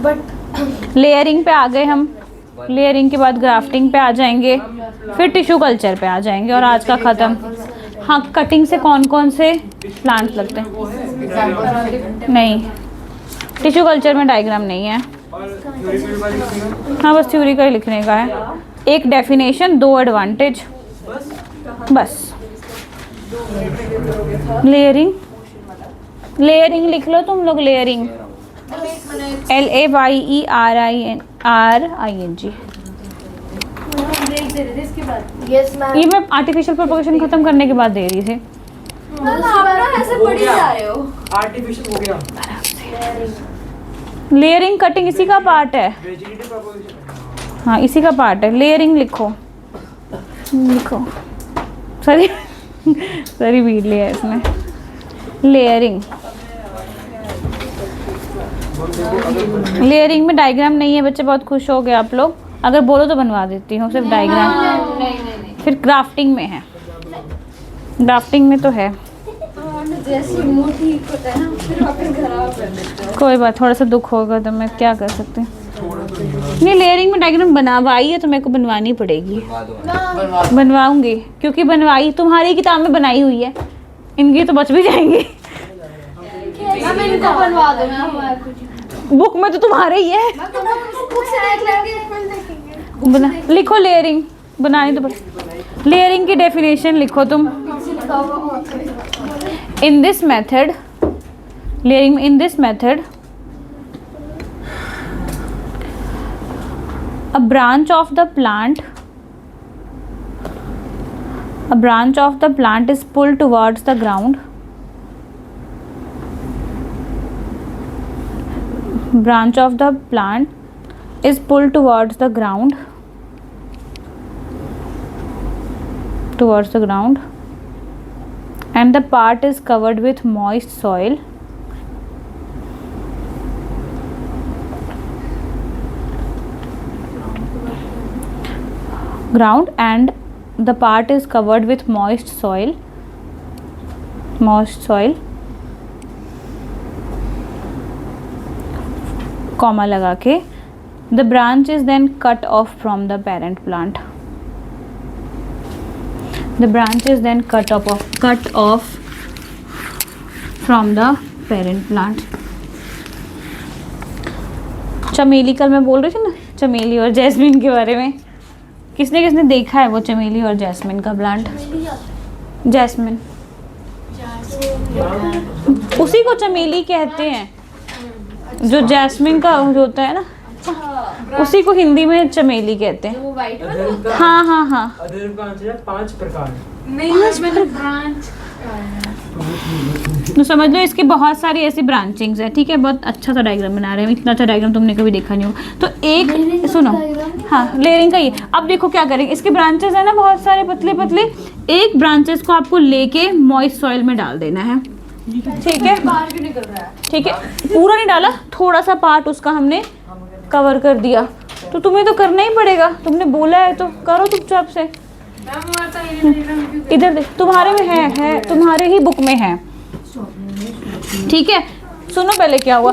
बट लेयरिंग पे आ गए हम, लेयरिंग के बाद ग्राफ्टिंग पे आ जाएंगे, फिर टिश्यू कल्चर पे आ जाएंगे और आज का ख़त्म। हाँ, कटिंग से कौन कौन से प्लांट लगते हैं? नहीं, टिश्यू कल्चर में डायग्राम नहीं है। हाँ, बस थ्योरी का ही लिखने का है। एक डेफिनेशन, 2 एडवांटेज, बस। लेयरिंग, लेयरिंग लिख लो तुम लोग, लेयरिंग LAYERING। Yes ma'am. ये मैं आर्टिफिशियल प्रोपगेशन खत्म करने के बाद दे रही थी। आप ना ऐसे पढ़ी जा रहे हो। आर्टिफिशियल हो गया। लेयरिंग कटिंग इसी का पार्ट है। Vegetative propagation. हाँ, इसी का पार्ट है। लेयरिंग लिखो, लिखो। सॉरी सॉरी बीट लिया है इसमें। लेयरिंग, लेयरिंग में डायग्राम नहीं है बच्चे, बहुत खुश हो गए आप लोग। अगर बोलो तो बनवा देती हूँ, सिर्फ डायग्राम। नहीं फिर ग्राफ्टिंग में है, ग्राफ्टिंग में तो है। जैसे मूड ठीक होता है ना फिर वापस खराब कर देते हो। कोई बात, थोड़ा सा दुख होगा तो मैं क्या कर सकते हैं। नहीं, लेयरिंग में डायग्राम बनवाई है तो मेरे को बनवानी पड़ेगी। बनवाऊंगी क्योंकि बनवाई तुम्हारी किताब में बनाई हुई है, इनकी तो बच भी जाएंगी। मैम इनको बनवा दो मैम। बुक में तो तुम्हारे ही है। बुक से देख लेंगे। बना लिखो लेयरिंग, बनानी तो पड़े। लेयरिंग की डेफिनेशन लिखो तुम। In this method, layering in this method a branch of the plant is pulled towards the ground. Branch of the plant is pulled towards the ground, and the part is covered with moist soil. And the part is covered with moist soil, comma लगा के, the branch is then cut off from the parent plant. The branch is then cut off from the parent plant. चमेली, कल मैं बोल रही थी ना चमेली और जैस्मिन के बारे में, किसने किसने देखा है वो चमेली और जैस्मिन का प्लांट? जैस्मिन, उसी को चमेली कहते हैं, जो जैस्मिन का होता है ना, उसी को हिंदी में चमेली कहते हैं। वो वाइट वाला हाँ हाँ हाँ, अदर का आंसर है 5 प्रकार। नहीं, मैंने ब्रांच तो समझ लो इसकी बहुत सारी ऐसी ब्रांचिंग्स है, ठीक है। बहुत अच्छा सा डायग्राम बना रहे हैं, इतना अच्छा डायग्राम तुमने कभी देखा नहीं होगा। तो एक सुनो, हाँ लेयरिंग का ही। अब देखो क्या करेंगे, इसके ब्रांचेस है ना बहुत सारे पतले पतले, एक ब्रांचेस को आपको लेके मॉइस्ट सॉइल में डाल देना है, ठीक है। बाहर क्यों निकल रहा है? ठीक है, पूरा नहीं डाला, थोड़ा सा पार्ट उसका हमने कवर कर दिया। तो तुम्हें तो करना ही पड़ेगा, तुमने बोला है तो करो चुपचाप से। इधर देख, तुम्हारे में है तुम्हारे ही बुक में है, ठीक है। सुनो पहले क्या हुआ,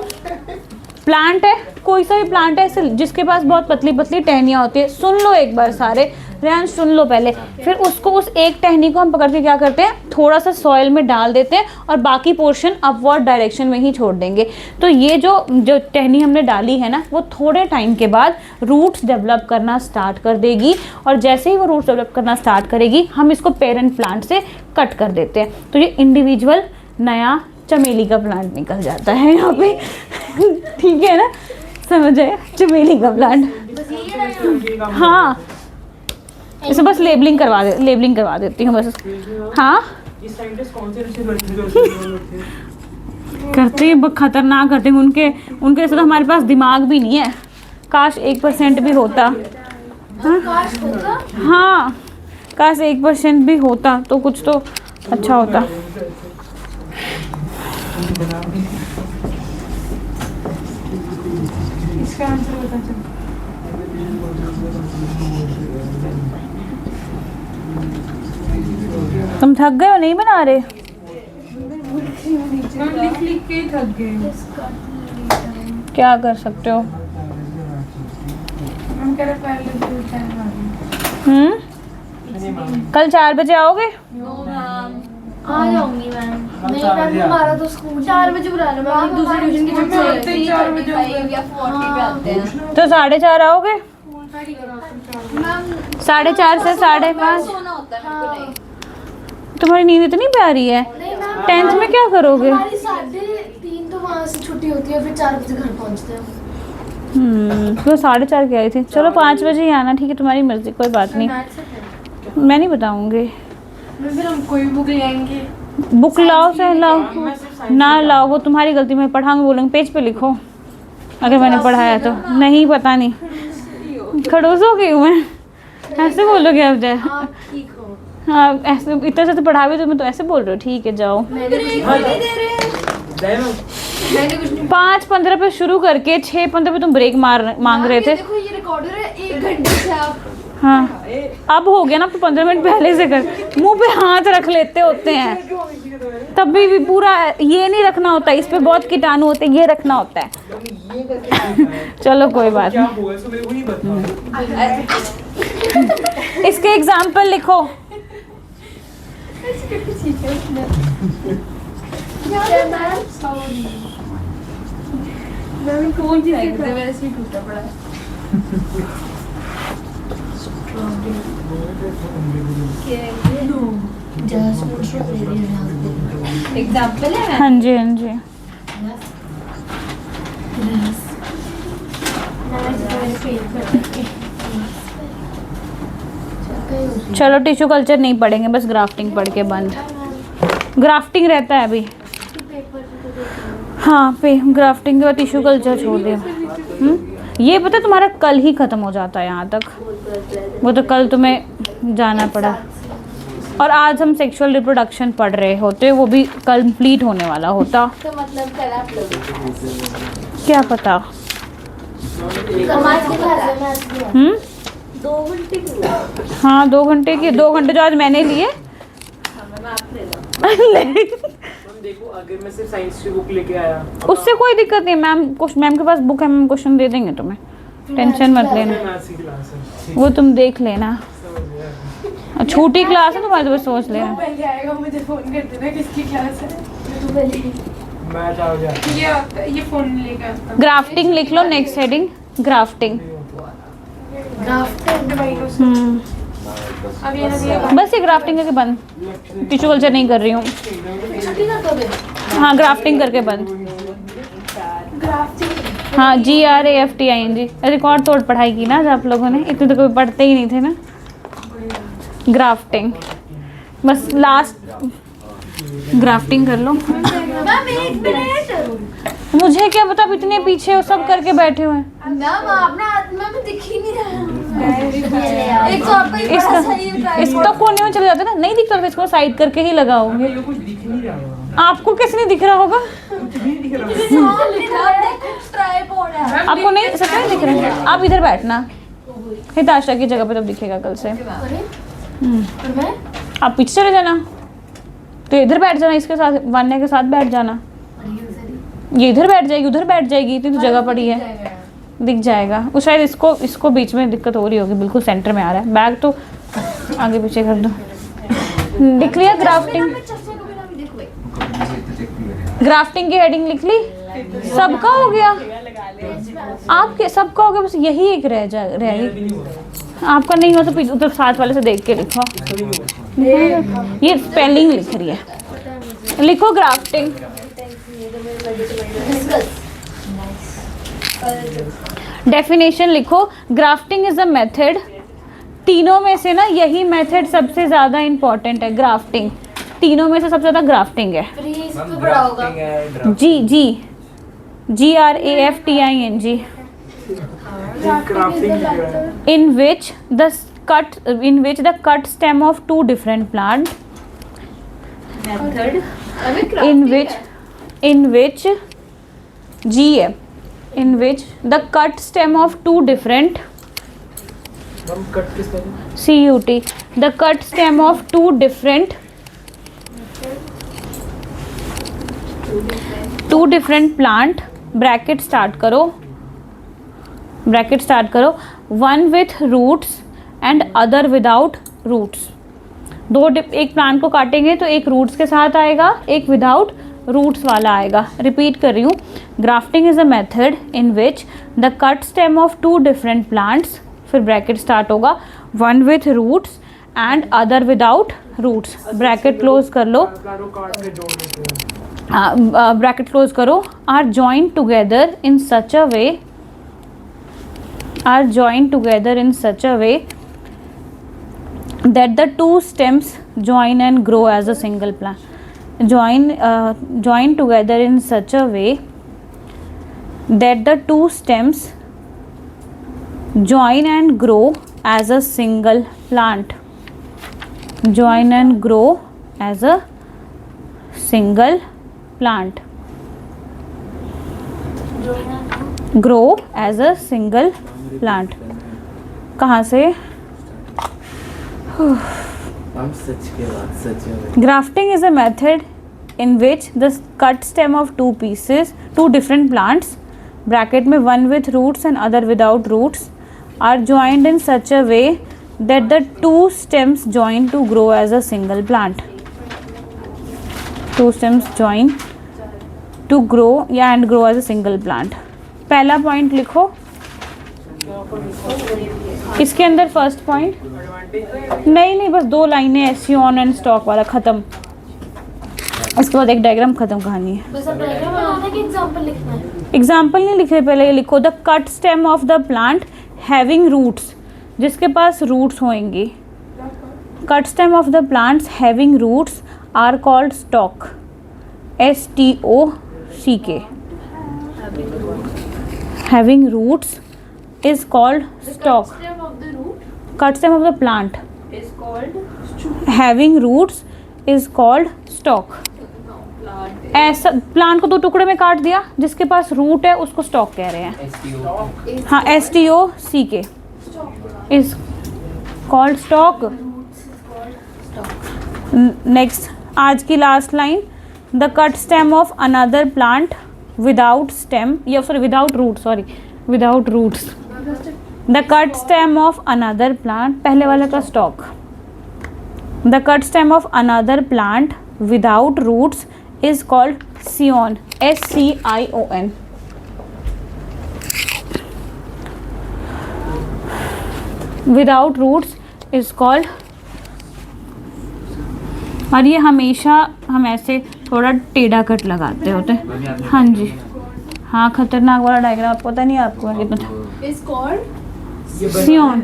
प्लांट है, कोई सा भी प्लांट है ऐसे जिसके पास बहुत पतली पतली टहनियाँ होती है। सुन लो एक बार सारे, रेहान सुन लो पहले। फिर उसको, उस एक टहनी को हम पकड़ के क्या करते हैं, थोड़ा सा सॉइल में डाल देते हैं और बाकी पोर्शन अपवर्ड डायरेक्शन में ही छोड़ देंगे। तो ये जो टहनी हमने डाली है ना, वो थोड़े टाइम के बाद रूट्स डेवलप करना स्टार्ट कर देगी, और जैसे ही वो रूट्स डेवलप करना स्टार्ट करेगी, हम इसको पेरेंट प्लांट से कट कर देते हैं। तो ये इंडिविजुअल नया चमेली का प्लांट निकल जाता है यहाँ पे ठीक है ना, समझ आया, चमेली का प्लांट। हाँ, इसे बस लेबलिंग करवा देती हूँ बस। हाँ ये साइंटिस्ट कौन से ऋषि करते हैं, बहुत खतरनाक करते हैं। उनके जैसे तो हमारे पास दिमाग भी नहीं है, काश 1% भी होता। हाँ, काश 1% भी होता तो कुछ तो अच्छा होता। इसका आंसर बता चल। तुम थक गए हो, नहीं बना रहे? हम लिख के ही थक गए। क्या कर सकते हो? हम कह रहे पहले दो टाइम कल 4 बजे आओगे? आ जाऊंगी मैम। नहीं मैम, हमारा तो स्कूल 4 बजे बुला लो मैम, दूसरे ट्यूशन की छुट्टी मैम, होती है 4 बजे 35 या 40 पे आते हैं तो 4:30 आओगे? मैम। 4:30 से 5:30। सोना होता है मेरे को। नहीं तुम्हारी नींद इतनी प्यारी है, नहीं मैम, 10th में क्या करोगे? हमारी 3:30 तो वहाँ से छुट्टी होती है, फिर 4 बजे घर पहुँचते हैं। तो 4:30 की आई थी। चलो 5 बजे ही आना, ठीक है, तुम्हारी मर्जी, कोई बात नहीं। मैं नहीं बताऊंगी। फिर हम कोई बुक ले आएंगे। बुक लाओ से लाओ, ना लाओ वो तुम्हारी गलती। मैं पढ़ाऊंगी, बोलूँगी पेज पे लिखो अगर मैंने पढ़ाया तो। नहीं पता नहीं, खड़ूस हो गई हूँ मैं, ऐसे बोलोगे अब जाए। आप ठीक हो? हाँ, ऐसे इतना से तो पढ़ा भी, तुम्हें तो ऐसे बोल रहे हो, ठीक है जाओ। मैंने कुछ नहीं। 5:15 पे शुरू करके 6:15 पे तुम ब्रेक मांग रहे थे। देखो ये रिकॉर्डर है, 1 घंटे से आप। हाँ, अब हो गया ना, 15 मिनट पहले से कर। मुंह पे हाथ रख लेते होते हैं, तब भी पूरा ये नहीं रखना होता, इस पे बहुत कीटाणु होते हैं, ये रखना होता है। चलो कोई बात क्या नहीं, होगा इसको मेरे को नहीं पता। इसके एग्जाम्पल लिखो। मैंने कौन सी देख रहा है? टूटा पड़ा है। एग्जाम्पल है। हाँ जी हाँ जी, चलो टिश्यू कल्चर नहीं पढ़ेंगे, बस ग्राफ्टिंग पढ़ के बंद। ग्राफ्टिंग रहता है अभी। हाँ, पे ग्राफ्टिंग के बाद टिश्यू कल्चर छोड़ दिया। ये पता है तुम्हारा कल ही ख़त्म हो जाता है यहाँ तक, वो तो कल तुम्हें जाना पड़ा। और आज हम सेक्सुअल रिप्रोडक्शन पढ़ रहे होते, वो भी कंप्लीट होने वाला होता। तो मतलब कल आप लोग क्या पता। समाज के क्लास में 2 घंटे की। हाँ 2 घंटे की, 2 घंटे जो आज मैंने लिए। देखो अगर मैं सिर्फ साइंस की बुक लेके आया, उससे कोई दिक्कत नहीं, मैम के पास बुक है, मैम क्वेश्चन दे देंगे तुम्हें, टेंशन मत लेना, मैथ्स की क्लास है। वो तुम देख लेना। समझ गया। छोटी क्लास है तुम्हारी, तो बस सोच लेना। पहले आएगा मुझे फोन कर देना किसकी क्लास है। तू पहले मैं जाओ जा ये आता ये फोन लेके आता ग्राफ्टिंग लिख लो, नेक्स्ट हेडिंग ग्राफ्टिंग। अब ये ना दिया बस ये ग्राफ्टिंग करके बंद, टिश्यू कल्चर नहीं कर रही हूँ। छुट्टी ना कब है? हाँ ग्राफ्टिंग करके बंद। ग्राफ्टिंग हाँ GRAFTING। रिकॉर्ड तोड़ पढ़ाई की ना आज आप लोगों ने, इतने तो कोई पढ़ते ही नहीं थे ना। ग्राफ्टिंग बस लास्ट, ग्राफ्टिंग कर लो। मैम एक मिनट मुझे क्या पता, आप इतने पीछे हो, सब करके बैठे हुए हैं। मैम आपने हाथ में दिख ही नहीं रहा। एक तो आपका ये बड़ा सा ये इसको तो कोने में चले जाते ना, नहीं दिखता तो इसको साइड करके ही लगाओ। ये कुछ दिख नहीं रहा है। आपको कैसे नहीं दिख रहा होगा? कुछ भी दिख रहा है। ट्राइपॉड है। आपको नहीं, सच में दिख रहा है? आप इधर बैठना, हिताशा की जगह पे तब दिखेगा कल से। अरे हम्म। और मैं आप पीछे चले जाना, तो इधर बैठ जाना, इसके साथ वान्या के साथ बैठ जाना। ये इधर बैठ जाएगी, उधर बैठ जाएगी, इतनी तो जगह पड़ी है, दिख जाएगा। वो शायद इसको बीच में दिक्कत हो रही होगी, बिल्कुल सेंटर में आ रहा है। बैग तो आगे पीछे कर दो। लिख लिया ग्राफ्टिंग? ग्राफ्टिंग की हेडिंग लिख ली? सबका हो गया? आपके सबका हो गया, बस यही एक रहेगी। आपका नहीं हो तो उधर साथ वाले से देख के लिखो। ये स्पेलिंग लिख रही है, लिखो ग्राफ्टिंग। डेफिनेशन लिखो, ग्राफ्टिंग इज अ मेथड। तीनों में से ना यही मेथड सबसे ज़्यादा इम्पोर्टेंट है। ग्राफ्टिंग तीनों में से सबसे ज़्यादा ग्राफ्टिंग है। फ्रीज पे पड़ा होगा। GRAFTING। in which the cut stem of two different plant in which the cut stem of two different हम कट किस तरह? CUT the cut stem of two different plant bracket start करो one with roots and other without roots. एक plant को काटेंगे तो एक roots के साथ आएगा, एक विदाउट रूट्स वाला आएगा। रिपीट कर रही हूँ, grafting is a method in which the cut stem of two different plants, फिर ब्रैकेट स्टार्ट होगा, one with roots and other without roots. Bracket close कर लो, प्लांट को काट के जोड़ देते हैं। ब्रैकेट क्लोज करो, are joined together in such a way that the two stems join and grow as a single plant. Join together in such a way that the two stems join and grow as a single plant. Join and grow as a single plant. Grow as a single plant. कहाँ से? हम सच के बाद सच में Grafting is a method in which the cut stem of two different plants (bracket में one with roots and other without roots) are joined in such a way that the two stems join to grow as a single plant. Two stems join to grow and grow as a single plant. पहला point लिखो, इसके अंदर first point नहीं बस दो लाइनें ऐसी on and stock वाला खत्म। उसके बाद एक डायग्राम खत्म कहानी है। बस अब डायग्राम बनाना है कि एग्जांपल लिखना है? एग्जाम्पल नहीं लिख रहे, पहले ये लिखो the cut stem of the plant having roots, जिसके पास रूट्स होंगी। Cut stem of the plants having roots are called stock, STOCK। Having roots is called stalk. Stem of the root Cut stem of the plant is called having roots is called stalk. ऐसा plant को दो टुकड़े में काट दिया, जिसके पास root है उसको स्टॉक कह रहे हैं। हाँ, STOCK is called stalk. Next आज की last line, the cut stem of another plant without stem या without roots. The cut stem of another plant, पहले वाले का stock, the cut stem of another plant without roots is called scion, SCION। Without roots is called, और ये हमेशा हम ऐसे थोड़ा टेढ़ा कट लगाते होते हैं। हाँ जी, हाँ खतरनाक वाला डायग्राम पता नहीं आपको कितना इज कॉल्ड सियोन।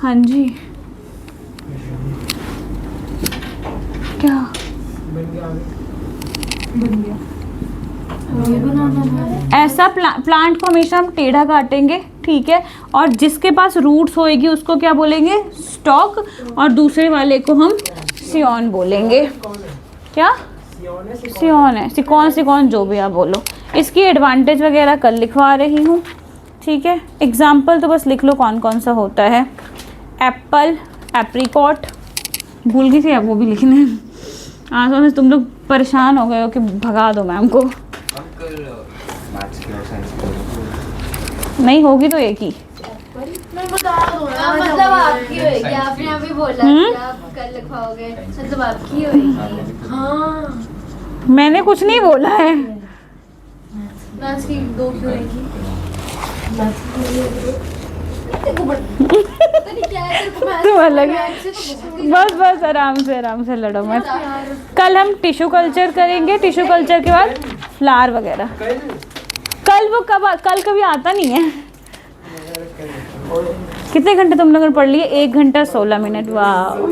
हाँ जी, क्या बन गया। ये बनाना है। ऐसा प्लांट को हमेशा हम टेढ़ा काटेंगे, ठीक है, और जिसके पास रूट्स होएगी उसको क्या बोलेंगे, स्टॉक, और दूसरे वाले को हम सियोन बोलेंगे। क्या सियोन है, सिकॉन जो भी आप बोलो। इसकी एडवांटेज वगैरह कल लिखवा रही हूँ, ठीक है। एग्जाम्पल तो बस लिख लो कौन कौन सा होता है। एप्पल, एप्रिकॉट, भूल गई थी अब वो भी लिखने। आज तुम लोग परेशान हो गए हो कि भगा दो मैम को। अंकल मैथ्स की और साइंस की नहीं होगी तो एक ही। मैं बता दूँ ना, मतलब आपकी होएगी, आपने अभी बोला कि आप कल लिखवाओगे, मतलब आपकी होएगी। हाँ, मैंने कुछ नहीं बोला है। मैथ्स की 2 क्यों रहेगी? तुम अलग है। बस आराम से लड़ो मत। कल हम टिश्यू कल्चर करेंगे, टिश्यू कल्चर के बाद फ्लावर वगैरह। कल कभी आता नहीं है। कितने घंटे तुम लोगों ने पढ़ लिए? 1 घंटा 16 मिनट। वाह।